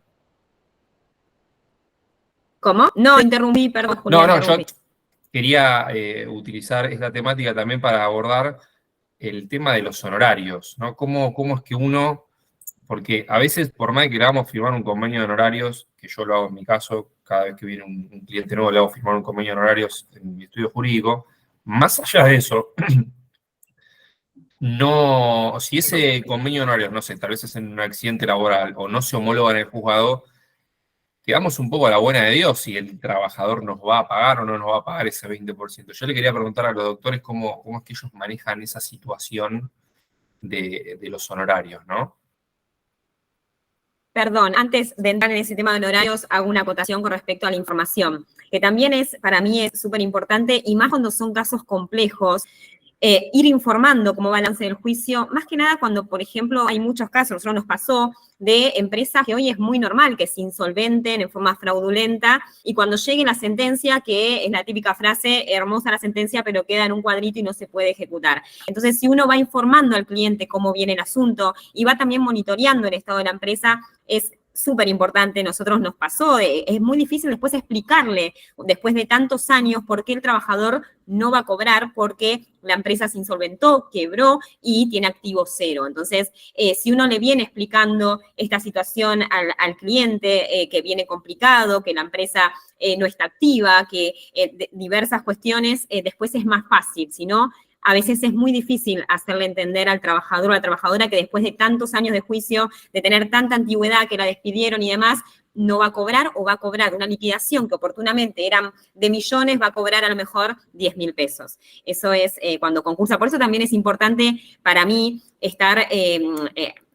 [SPEAKER 3] ¿Cómo? No, interrumpí, perdón, Julián.
[SPEAKER 1] No, yo quería utilizar esta temática también para abordar el tema de los honorarios, ¿no? ¿Cómo es que uno, porque a veces por más que queramos firmar un convenio de honorarios, que yo lo hago en mi caso, cada vez que viene un cliente nuevo le hago firmar un convenio de honorarios en mi estudio jurídico, más allá de eso, no, si ese convenio de honorarios, no sé, tal vez es en un accidente laboral o no se homologa en el juzgado, quedamos un poco a la buena de Dios si el trabajador nos va a pagar o no nos va a pagar ese 20%. Yo le quería preguntar a los doctores cómo es que ellos manejan esa situación de los honorarios, ¿no?
[SPEAKER 3] Perdón, antes de entrar en ese tema de horarios, hago una acotación con respecto a la información, que también para mí es súper importante, y más cuando son casos complejos, ir informando cómo va el avance del juicio, más que nada cuando, por ejemplo, hay muchos casos, nosotros nos pasó, de empresas que hoy es muy normal que se insolventen en forma fraudulenta, y cuando llegue la sentencia, que es la típica frase, hermosa la sentencia, pero queda en un cuadrito y no se puede ejecutar. Entonces, si uno va informando al cliente cómo viene el asunto y va también monitoreando el estado de la empresa, es súper importante. Nosotros nos pasó, es muy difícil después explicarle, después de tantos años, por qué el trabajador no va a cobrar, porque la empresa se insolventó, quebró y tiene activo cero. Entonces, si uno le viene explicando esta situación al cliente, que viene complicado, que la empresa no está activa, que diversas cuestiones, después es más fácil. Si no, a veces es muy difícil hacerle entender al trabajador o a la trabajadora que después de tantos años de juicio, de tener tanta antigüedad, que la despidieron y demás, no va a cobrar, o va a cobrar una liquidación que oportunamente eran de millones, va a cobrar a lo mejor 10.000 pesos. Eso es cuando concursa. Por eso también es importante para mí estar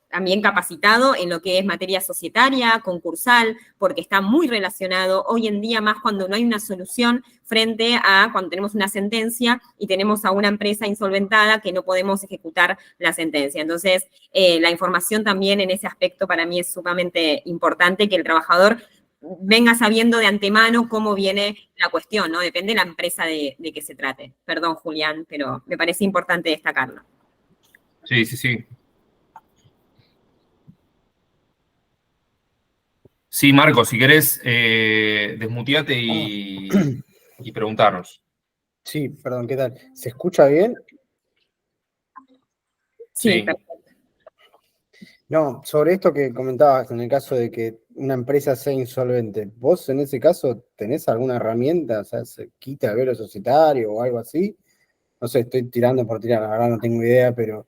[SPEAKER 3] también capacitado en lo que es materia societaria, concursal, porque está muy relacionado hoy en día, más cuando no hay una solución frente a cuando tenemos una sentencia y tenemos a una empresa insolventada que no podemos ejecutar la sentencia. Entonces, la información también en ese aspecto para mí es sumamente importante, que el trabajador venga sabiendo de antemano cómo viene la cuestión, ¿no? Depende de la empresa de que se trate. Perdón, Julián, pero me parece importante destacarlo.
[SPEAKER 1] Sí, sí, sí. Sí, Marco, si querés, desmuteate y preguntarnos.
[SPEAKER 5] Sí, perdón, ¿qué tal? ¿Se escucha bien?
[SPEAKER 3] Sí,
[SPEAKER 1] Sí.
[SPEAKER 3] perfecto.
[SPEAKER 5] No, sobre esto que comentabas, en el caso de que una empresa sea insolvente, ¿vos en ese caso tenés alguna herramienta, o sea, se quita el velo societario o algo así? No sé, estoy tirando por tirar, la verdad no tengo idea, pero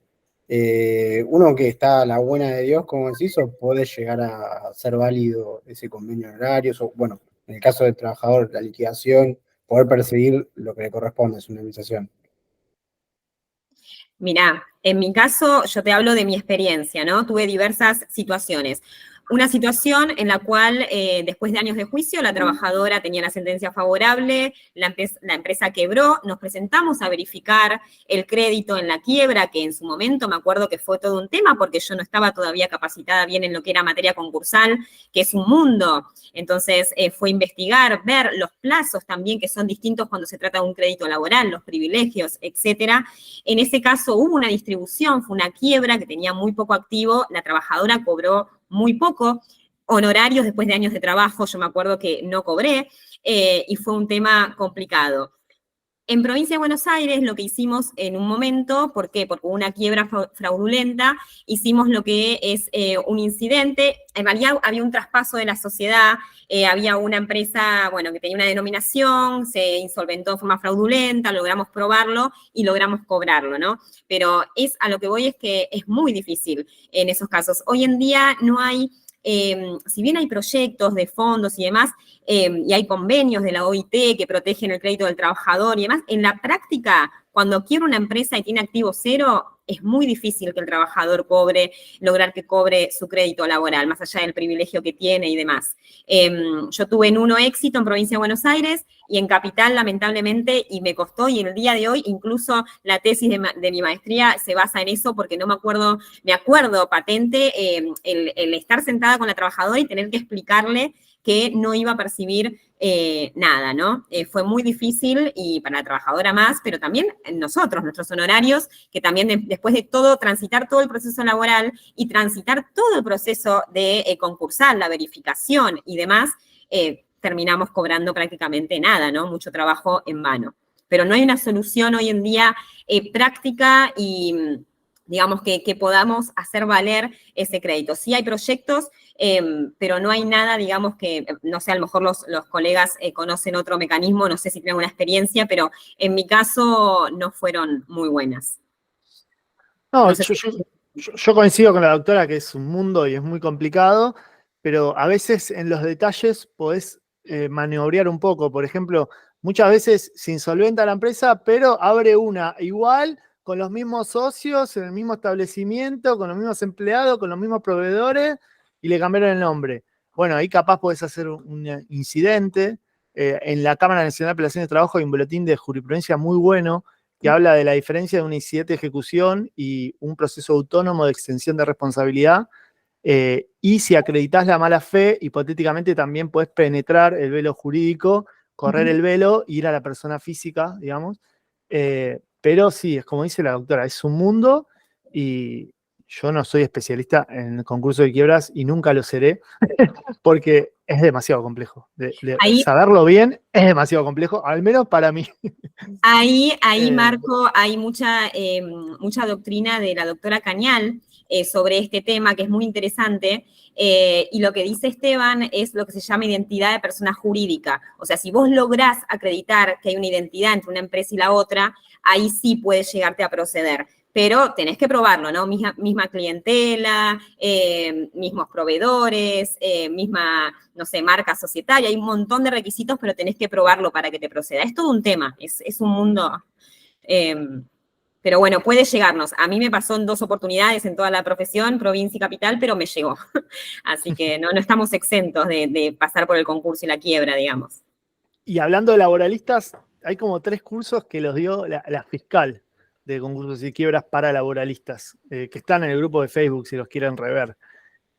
[SPEAKER 5] uno que está a la buena de Dios, como decís, o puede llegar a ser válido ese convenio de horarios, o bueno, en el caso del trabajador, la liquidación, poder percibir lo que le corresponde a su indemnización.
[SPEAKER 3] Mirá, en mi caso, yo te hablo de mi experiencia, ¿no? Tuve diversas situaciones. Una situación en la cual, después de años de juicio, la trabajadora tenía la sentencia favorable, la empresa quebró, nos presentamos a verificar el crédito en la quiebra, que en su momento me acuerdo que fue todo un tema, porque yo no estaba todavía capacitada bien en lo que era materia concursal, que es un mundo. Entonces, fue investigar, ver los plazos también, que son distintos cuando se trata de un crédito laboral, los privilegios, etcétera. En ese caso hubo una distribución, fue una quiebra que tenía muy poco activo, la trabajadora cobró muy poco, honorarios después de años de trabajo, yo me acuerdo que no cobré, y fue un tema complicado. En Provincia de Buenos Aires lo que hicimos en un momento, ¿por qué? Porque hubo una quiebra fraudulenta, hicimos lo que es un incidente, en realidad había un traspaso de la sociedad, había una empresa, bueno, que tenía una denominación, se insolventó de forma fraudulenta, logramos probarlo y logramos cobrarlo, ¿no? Pero a lo que voy es que es muy difícil en esos casos. Hoy en día no hay, si bien hay proyectos de fondos y demás, y hay convenios de la OIT que protegen el crédito del trabajador y demás, en la práctica, cuando quiere una empresa y tiene activo cero, es muy difícil que el trabajador lograr que cobre su crédito laboral, más allá del privilegio que tiene y demás. Yo tuve en uno éxito en Provincia de Buenos Aires y en Capital, lamentablemente, y me costó, y en el día de hoy, incluso la tesis de mi maestría se basa en eso, porque me acuerdo patente, el estar sentada con la trabajadora y tener que explicarle que no iba a percibir nada, ¿no? Fue muy difícil, y para la trabajadora más, pero también nosotros, nuestros honorarios, que también después de todo, transitar todo el proceso laboral y transitar todo el proceso de concursal, la verificación y demás, terminamos cobrando prácticamente nada, ¿no? Mucho trabajo en vano. Pero no hay una solución hoy en día práctica y digamos que podamos hacer valer ese crédito. Sí hay proyectos, pero no hay nada, digamos que, no sé, a lo mejor los colegas conocen otro mecanismo, no sé si tienen una experiencia, pero en mi caso no fueron muy buenas.
[SPEAKER 4] No,
[SPEAKER 3] No sé
[SPEAKER 4] yo coincido con la doctora que es un mundo y es muy complicado, pero a veces en los detalles podés maniobrar un poco. Por ejemplo, muchas veces se insolventa la empresa, pero abre una igual, con los mismos socios, en el mismo establecimiento, con los mismos empleados, con los mismos proveedores, y le cambiaron el nombre. Bueno, ahí capaz podés hacer un incidente. En la Cámara Nacional de Apelaciones de Trabajo hay un boletín de jurisprudencia muy bueno que habla de la diferencia de un incidente de ejecución y un proceso autónomo de extensión de responsabilidad. Y si acreditás la mala fe, hipotéticamente también podés penetrar el velo jurídico, correr el velo, ir a la persona física, digamos. Pero sí, es como dice la doctora, es un mundo y yo no soy especialista en el concurso de quiebras y nunca lo seré porque es demasiado complejo.
[SPEAKER 3] Ahí,
[SPEAKER 4] Saberlo bien es demasiado complejo, al menos para mí.
[SPEAKER 3] Marco, hay mucha doctrina de la doctora Cañal sobre este tema, que es muy interesante, y lo que dice Esteban es lo que se llama identidad de persona jurídica. O sea, si vos lográs acreditar que hay una identidad entre una empresa y la otra, ahí sí puede llegarte a proceder. Pero tenés que probarlo, ¿no? Misma clientela, mismos proveedores, misma, no sé, marca societaria, hay un montón de requisitos, pero tenés que probarlo para que te proceda. Es todo un tema, es un mundo. Pero bueno, puede llegarnos. A mí me pasó en 2 oportunidades en toda la profesión, provincia y capital, pero me llegó. Así que no estamos exentos de pasar por el concurso y la quiebra, digamos.
[SPEAKER 4] Y hablando de laboralistas, hay como 3 cursos que los dio la fiscal de concursos y quiebras para laboralistas, que están en el grupo de Facebook si los quieren rever.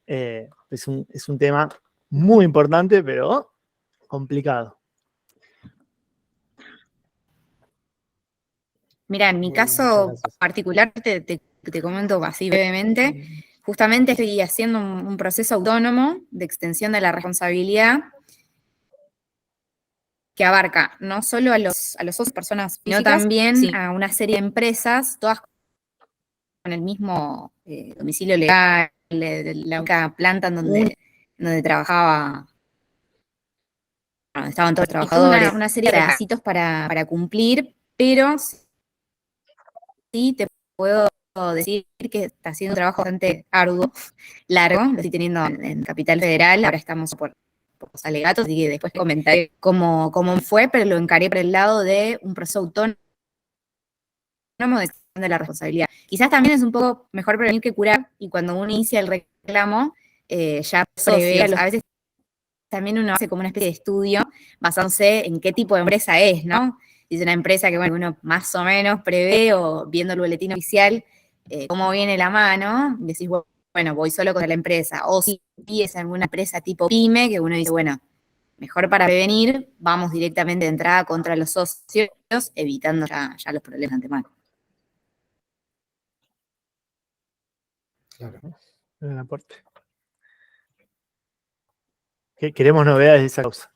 [SPEAKER 4] Es un tema muy importante, pero complicado.
[SPEAKER 2] Mira, en mi
[SPEAKER 5] Bueno,
[SPEAKER 2] caso
[SPEAKER 5] muchas gracias.
[SPEAKER 2] particular, te comento así brevemente, justamente estoy haciendo un proceso autónomo de extensión de la responsabilidad que abarca no solo a los otras personas físicas, sino también a una serie de empresas, todas con el mismo domicilio legal, la única planta en donde trabajaba, donde estaban todos los trabajadores, una serie de requisitos para cumplir, pero sí te puedo decir que está siendo un trabajo bastante arduo, largo, lo estoy teniendo en Capital Federal, ahora estamos por los alegatos, así que después comentaré cómo fue, pero lo encaré por el lado de un proceso autónomo de extensión de la responsabilidad. Quizás también es un poco mejor prevenir que curar, y cuando uno inicia el reclamo, ya prevé, a veces también uno hace como una especie de estudio basándose en qué tipo de empresa es, ¿no? Si es una empresa que, bueno, uno más o menos prevé, o viendo el boletín oficial, cómo viene la mano, decís, bueno, voy solo contra la empresa. O si es alguna empresa tipo pyme, que uno dice, bueno, mejor para prevenir, vamos directamente de entrada contra los socios, evitando ya los problemas de antemano.
[SPEAKER 5] Claro.
[SPEAKER 4] Un aporte. Queremos novedades de esa causa.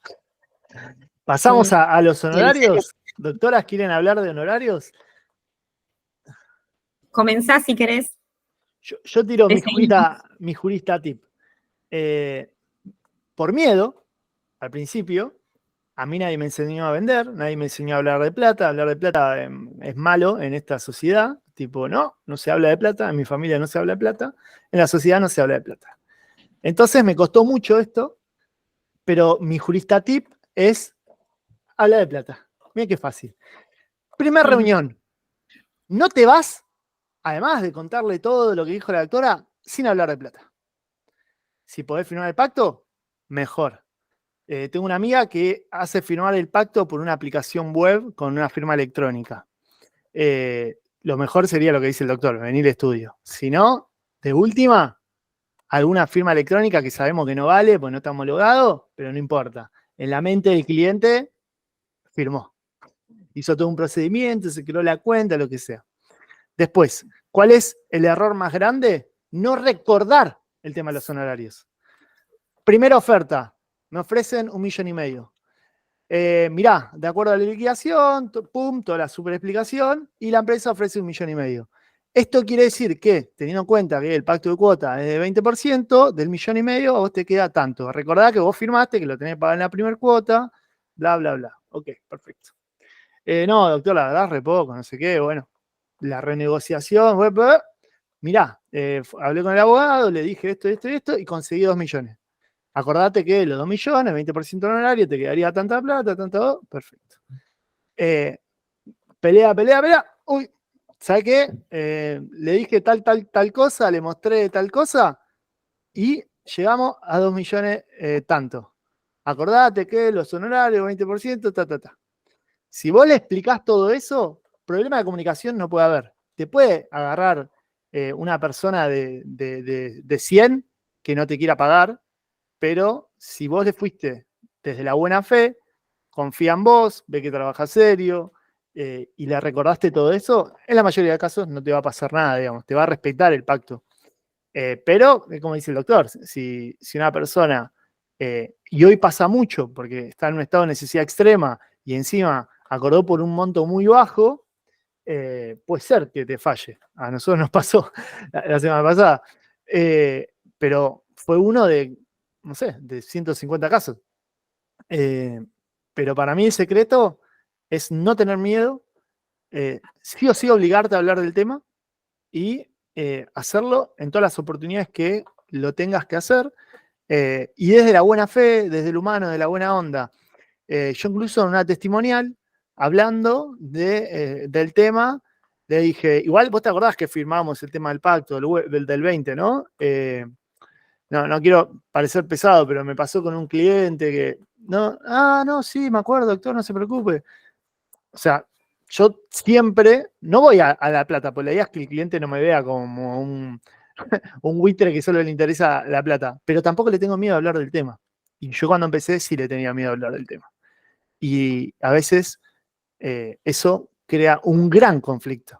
[SPEAKER 4] Pasamos a los honorarios. Doctoras, ¿quieren hablar de honorarios?
[SPEAKER 3] Comenzá si querés.
[SPEAKER 4] Yo tiro mi jurista tip. Por miedo, al principio, a mí nadie me enseñó a vender, nadie me enseñó a hablar de plata. Hablar de plata es malo en esta sociedad. Tipo, no se habla de plata, en mi familia no se habla de plata, en la sociedad no se habla de plata. Entonces me costó mucho esto, pero mi jurista tip es hablar de plata. Mira qué fácil. Primera reunión. No te vas, además de contarle todo lo que dijo la doctora, sin hablar de plata. Si podés firmar el pacto, mejor. Tengo una amiga que hace firmar el pacto por una aplicación web con una firma electrónica. Lo mejor sería lo que dice el doctor, venir al estudio. Si no, de última, alguna firma electrónica que sabemos que no vale, pues no está homologado, pero no importa. En la mente del cliente, firmó. Hizo todo un procedimiento, se creó la cuenta, lo que sea. Después, ¿cuál es el error más grande? No recordar el tema de los honorarios. Primera oferta, me ofrecen 1,5 millones. Mirá, de acuerdo a la liquidación, toda la super explicación, y la empresa ofrece 1,5 millones. Esto quiere decir que, teniendo en cuenta que el pacto de cuota es de 20%, del 1,5 millones a vos te queda tanto. Recordá que vos firmaste, que lo tenés que pagar en la primera cuota, bla, bla, bla. Ok, perfecto. No, doctor, la verdad, re poco, no sé qué, bueno. La renegociación, mirá, hablé con el abogado, le dije esto, esto y esto, y conseguí 2 millones. Acordate que los 2 millones, 20% de honorario, te quedaría tanta plata, perfecto. Pelea. Uy, ¿sabe qué? Le dije tal cosa, le mostré tal cosa, y llegamos a 2 millones tanto. Acordate que los honorarios, 20%, ta. Si vos le explicás todo eso, problema de comunicación no puede haber. Te puede agarrar una persona de 100 que no te quiera pagar, pero si vos le fuiste desde la buena fe, confía en vos, ve que trabajas serio y le recordaste todo eso, en la mayoría de casos no te va a pasar nada, digamos, te va a respetar el pacto. Pero, como dice el doctor, si una persona, y hoy pasa mucho porque está en un estado de necesidad extrema y encima acordó por un monto muy bajo, puede ser que te falle. A nosotros nos pasó la semana pasada, pero fue uno de, no sé, de 150 casos. Pero para mí el secreto es no tener miedo, sí o sí obligarte a hablar del tema y hacerlo en todas las oportunidades que lo tengas que hacer, y desde la buena fe, desde el humano, de la buena onda. Yo incluso en una testimonial, hablando del tema, le dije, igual vos te acordás que firmamos el tema del pacto del 20, ¿no? No quiero parecer pesado, pero me pasó con un cliente que, no, sí, me acuerdo, doctor, no se preocupe. O sea, yo siempre no voy a la plata, porque la idea es que el cliente no me vea como un buitre que solo le interesa la plata, pero tampoco le tengo miedo a hablar del tema. Y yo cuando empecé sí le tenía miedo a hablar del tema. Y a veces eso crea un gran conflicto,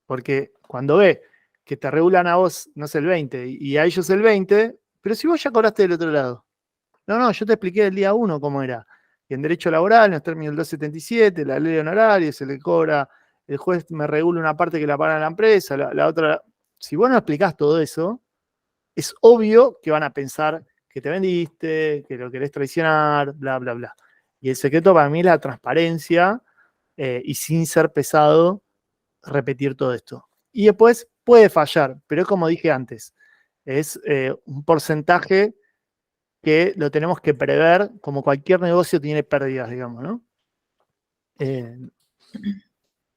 [SPEAKER 4] porque cuando ve que te regulan a vos, no sé, el 20 y a ellos el 20, pero si vos ya cobraste del otro lado. No, yo te expliqué el día 1 cómo era. Y en derecho laboral, en los términos del 277, la ley de honorarios, se le cobra, el juez me regula una parte que la paga la empresa, la otra. Si vos no explicás todo eso, es obvio que van a pensar que te vendiste, que lo querés traicionar, bla, bla, bla. Y el secreto para mí es la transparencia y sin ser pesado, repetir todo esto. Y después puede fallar, pero es como dije antes, es un porcentaje que lo tenemos que prever, como cualquier negocio tiene pérdidas, digamos, ¿no?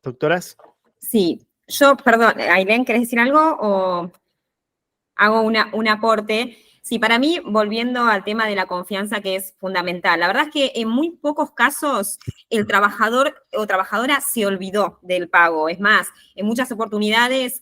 [SPEAKER 4] ¿Doctoras?
[SPEAKER 3] Sí, yo, perdón, Ailén, ¿querés decir algo o hago un aporte? Sí, para mí, volviendo al tema de la confianza, que es fundamental, la verdad es que en muy pocos casos el trabajador o trabajadora se olvidó del pago. Es más, en muchas oportunidades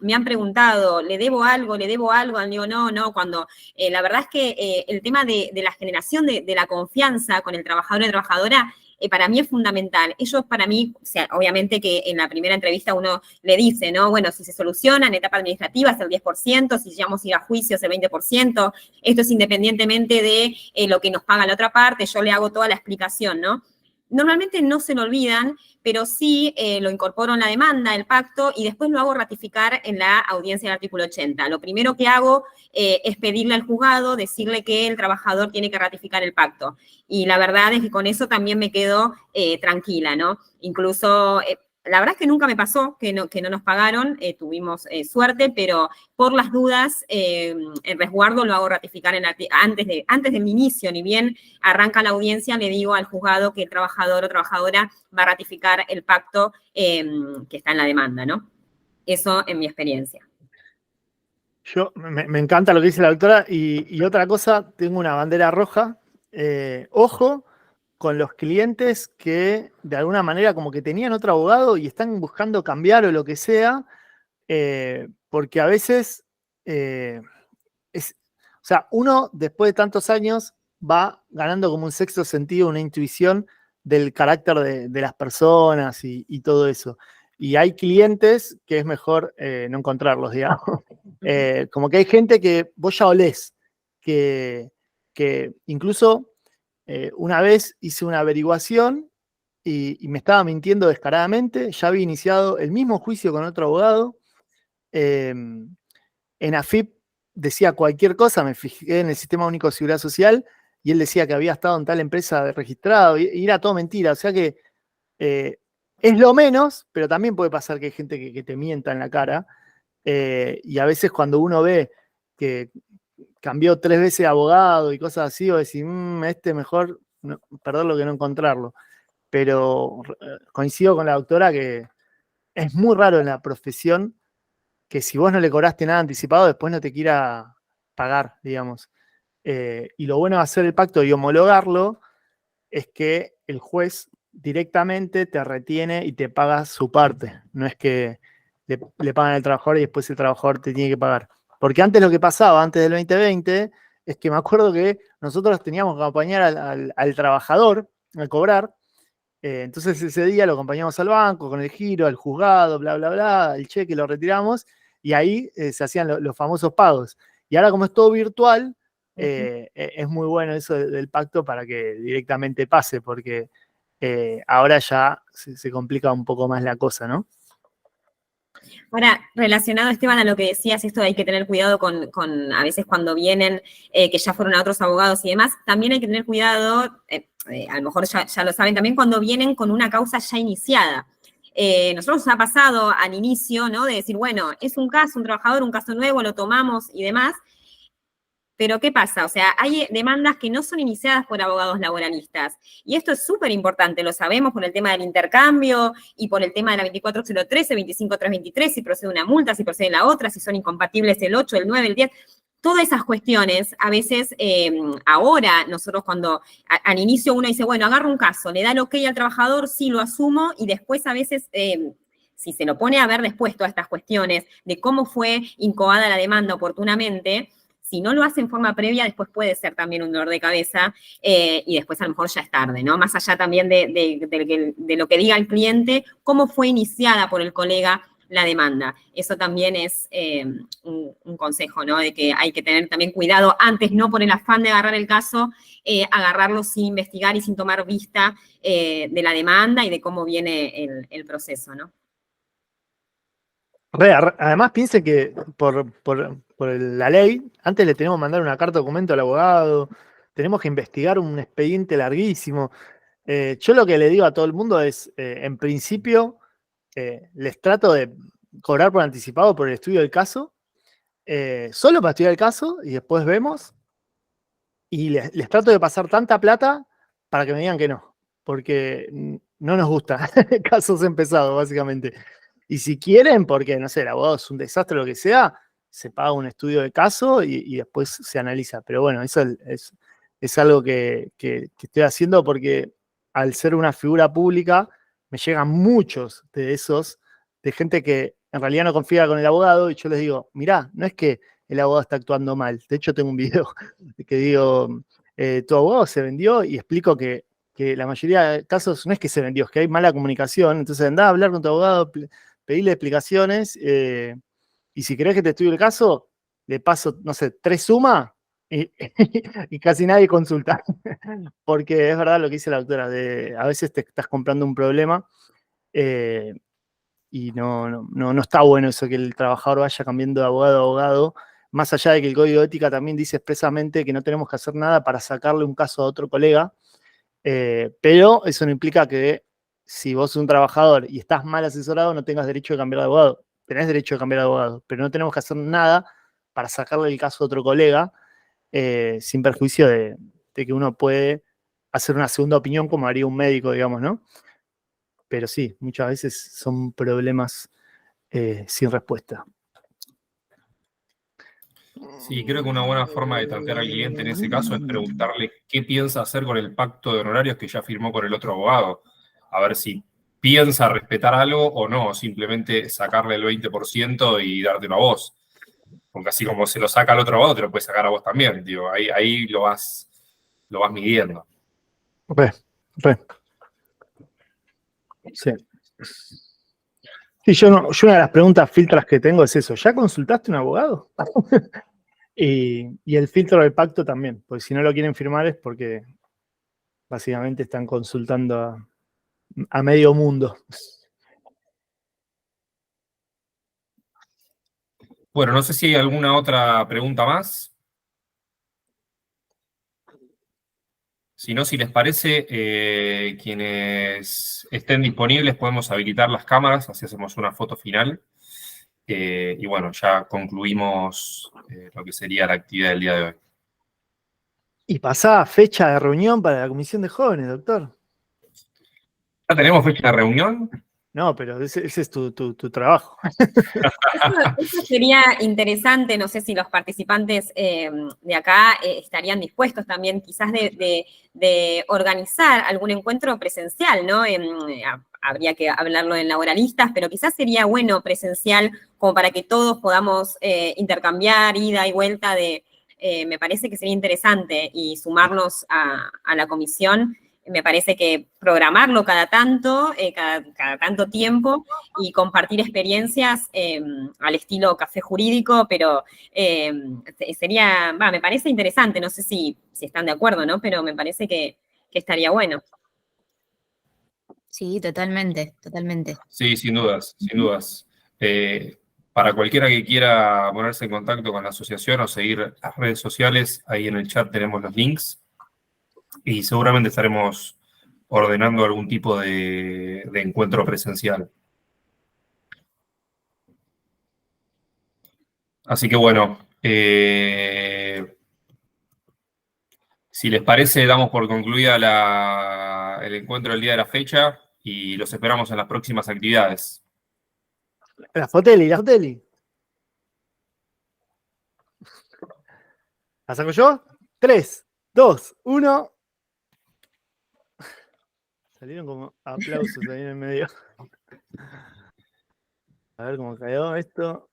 [SPEAKER 3] me han preguntado, ¿le debo algo? Digo, no, cuando la verdad es que el tema de la generación de la confianza con el trabajador y la trabajadora para mí es fundamental. Ellos para mí, o sea, obviamente que en la primera entrevista uno le dice, ¿no? Bueno, si se soluciona en etapa administrativa es el 10%, si llegamos a ir a juicio es el 20%, esto es independientemente de lo que nos paga la otra parte, yo le hago toda la explicación, ¿no? Normalmente no se lo olvidan, pero sí lo incorporo en la demanda, el pacto, y después lo hago ratificar en la audiencia del artículo 80. Lo primero que hago es pedirle al juzgado, decirle que el trabajador tiene que ratificar el pacto. Y la verdad es que con eso también me quedo tranquila, ¿no? Incluso la verdad es que nunca me pasó que no nos pagaron, tuvimos suerte, pero por las dudas, el resguardo lo hago ratificar antes del inicio, ni bien arranca la audiencia, le digo al juzgado que el trabajador o trabajadora va a ratificar el pacto que está en la demanda, ¿no? Eso en mi experiencia.
[SPEAKER 4] Me encanta lo que dice la doctora y otra cosa, tengo una bandera roja. Ojo con los clientes que de alguna manera como que tenían otro abogado y están buscando cambiar o lo que sea, porque a veces o sea, uno después de tantos años va ganando como un sexto sentido, una intuición del carácter de las personas y todo eso. Y hay clientes que es mejor no encontrarlos, digamos. Como que hay gente que vos ya olés, que incluso una vez hice una averiguación y me estaba mintiendo descaradamente, ya había iniciado el mismo juicio con otro abogado. En AFIP decía cualquier cosa, me fijé en el Sistema Único de Seguridad Social y él decía que había estado en tal empresa registrado y era todo mentira. O sea que es lo menos, pero también puede pasar que hay gente que te mienta en la cara. Y a veces cuando uno ve que cambió 3 veces de abogado y cosas así, o decir, este mejor perderlo que no encontrarlo. Pero coincido con la doctora que es muy raro en la profesión que si vos no le cobraste nada anticipado, después no te quiera pagar, digamos. Y lo bueno de hacer el pacto y homologarlo es que el juez directamente te retiene y te paga su parte. No es que le pagan al trabajador y después el trabajador te tiene que pagar. Porque antes lo que pasaba, antes del 2020, es que me acuerdo que nosotros teníamos que acompañar al trabajador a cobrar. Entonces ese día lo acompañamos al banco con el giro, al juzgado, bla, bla, bla, el cheque lo retiramos y ahí se hacían los famosos pagos. Y ahora como es todo virtual, es muy bueno eso del pacto para que directamente pase, porque ahora ya se complica un poco más la cosa, ¿no?
[SPEAKER 3] Ahora, relacionado, Esteban, a lo que decías, esto de hay que tener cuidado con a veces cuando vienen, que ya fueron a otros abogados y demás, también hay que tener cuidado, a lo mejor ya lo saben, también cuando vienen con una causa ya iniciada. Nosotros nos ha pasado al inicio, ¿no? De decir, bueno, es un caso, un trabajador, un caso nuevo, lo tomamos y demás. Pero ¿qué pasa? O sea, hay demandas que no son iniciadas por abogados laboralistas. Y esto es súper importante, lo sabemos por el tema del intercambio y por el tema de la 24013, 25323, si procede una multa, si procede la otra, si son incompatibles el 8, el 9, el 10. Todas esas cuestiones, a veces, ahora, nosotros cuando al inicio uno dice, bueno, agarro un caso, le da el ok al trabajador, sí, lo asumo, y después a veces... si se lo pone a ver después todas estas cuestiones de cómo fue incoada la demanda oportunamente, si no lo hace en forma previa, después puede ser también un dolor de cabeza y después a lo mejor ya es tarde, ¿no? Más allá también de lo que diga el cliente, cómo fue iniciada por el colega la demanda. Eso también es un consejo, ¿no? De que hay que tener también cuidado antes, no por el afán de agarrar el caso, agarrarlo sin investigar y sin tomar vista de la demanda y de cómo viene el proceso, ¿no?
[SPEAKER 4] Además, piense que por la ley, antes le tenemos que mandar una carta de documento al abogado, tenemos que investigar un expediente larguísimo. Yo lo que le digo a todo el mundo es, en principio, les trato de cobrar por anticipado por el estudio del caso, solo para estudiar el caso y después vemos. Y les trato de pasar tanta plata para que me digan que no, porque no nos gusta casos empezados, básicamente. Y si quieren, porque, no sé, el abogado es un desastre o lo que sea, se paga un estudio de caso y después se analiza. Pero bueno, eso es algo que estoy haciendo porque al ser una figura pública, me llegan muchos de esos, de gente que en realidad no confía con el abogado y yo les digo, mirá, no es que el abogado está actuando mal. De hecho, tengo un video que digo, tu abogado se vendió y explico que la mayoría de casos no es que se vendió, es que hay mala comunicación. Entonces andá a hablar con tu abogado, pedirle explicaciones y si querés que te estudie el caso, le paso, no sé, 3 sumas y casi nadie consulta. Porque es verdad lo que dice la doctora, a veces te estás comprando un problema y no está bueno eso que el trabajador vaya cambiando de abogado a abogado, más allá de que el Código de Ética también dice expresamente que no tenemos que hacer nada para sacarle un caso a otro colega, pero eso no implica que si vos sos un trabajador y estás mal asesorado, no tengas derecho de cambiar de abogado. Tenés derecho de cambiar de abogado, pero no tenemos que hacer nada para sacarle el caso a otro colega, sin perjuicio de que uno puede hacer una segunda opinión como haría un médico, digamos, ¿no? Pero sí, muchas veces son problemas sin respuesta.
[SPEAKER 1] Sí, creo que una buena forma de tantear al cliente en ese caso es preguntarle qué piensa hacer con el pacto de honorarios que ya firmó con el otro abogado. A ver si piensa respetar algo o no, simplemente sacarle el 20% y dártelo a vos. Porque así como se lo saca al otro abogado, te lo puede sacar a vos también. Digo, ahí lo vas midiendo.
[SPEAKER 4] Re. Sí. Sí, yo una de las preguntas filtras que tengo es eso. ¿Ya consultaste un abogado? Y el filtro del pacto también, porque si no lo quieren firmar es porque básicamente están consultando a medio mundo.
[SPEAKER 1] Bueno, no sé si hay alguna otra pregunta más. Si no, si les parece, quienes estén disponibles podemos habilitar las cámaras, así hacemos una foto final. Y bueno, ya concluimos lo que sería la actividad del día de hoy.
[SPEAKER 4] Y pasaba fecha de reunión para la Comisión de Jóvenes, doctor.
[SPEAKER 1] ¿Ya tenemos fecha de reunión?
[SPEAKER 4] No, pero ese es tu trabajo.
[SPEAKER 3] Eso sería interesante, no sé si los participantes de acá estarían dispuestos también quizás de organizar algún encuentro presencial, ¿no? Habría que hablarlo en laboralistas, pero quizás sería bueno presencial como para que todos podamos intercambiar ida y vuelta me parece que sería interesante y sumarnos a la comisión. Me parece que programarlo cada tanto, cada tanto tiempo y compartir experiencias al estilo café jurídico, pero me parece interesante, no sé si están de acuerdo, ¿no? Pero me parece que estaría bueno.
[SPEAKER 2] Sí, totalmente, totalmente.
[SPEAKER 1] Sí, sin dudas, sin dudas. Para cualquiera que quiera ponerse en contacto con la asociación o seguir las redes sociales, ahí en el chat tenemos los links y seguramente estaremos ordenando algún tipo de encuentro presencial. Así que bueno, si les parece, damos por concluida el encuentro del día de la fecha y los esperamos en las próximas actividades.
[SPEAKER 4] La Foteli, la Foteli. ¿La saco yo? 3, 2, 1. Salieron como aplausos ahí en el medio. A ver cómo cayó esto.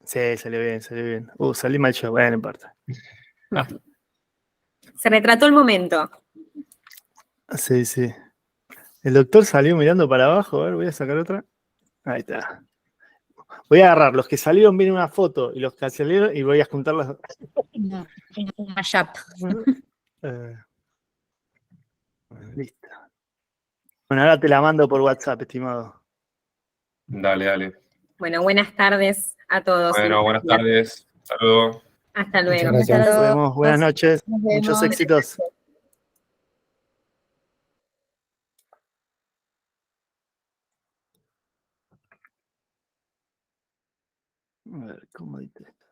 [SPEAKER 4] Sí, salió bien, salió bien. Salí mal yo, bueno, no importa.
[SPEAKER 3] Se retrató el momento.
[SPEAKER 4] Sí, sí. El doctor salió mirando para abajo. A ver, voy a sacar otra. Ahí está. Voy a agarrar los que salieron bien en una foto y los que salieron y voy a juntarlas.
[SPEAKER 2] Un mashup.
[SPEAKER 4] Listo. Bueno, ahora te la mando por WhatsApp, estimado.
[SPEAKER 1] Dale, dale.
[SPEAKER 3] Bueno, buenas tardes a todos.
[SPEAKER 1] Bueno, buenas tardes. Saludos.
[SPEAKER 3] Hasta
[SPEAKER 5] Muchas
[SPEAKER 3] luego.
[SPEAKER 5] gracias.
[SPEAKER 4] Nos vemos. Buenas noches.
[SPEAKER 2] Nos
[SPEAKER 4] Muchos
[SPEAKER 2] vemos.
[SPEAKER 4] éxitos. A ver, ¿cómo edito esto?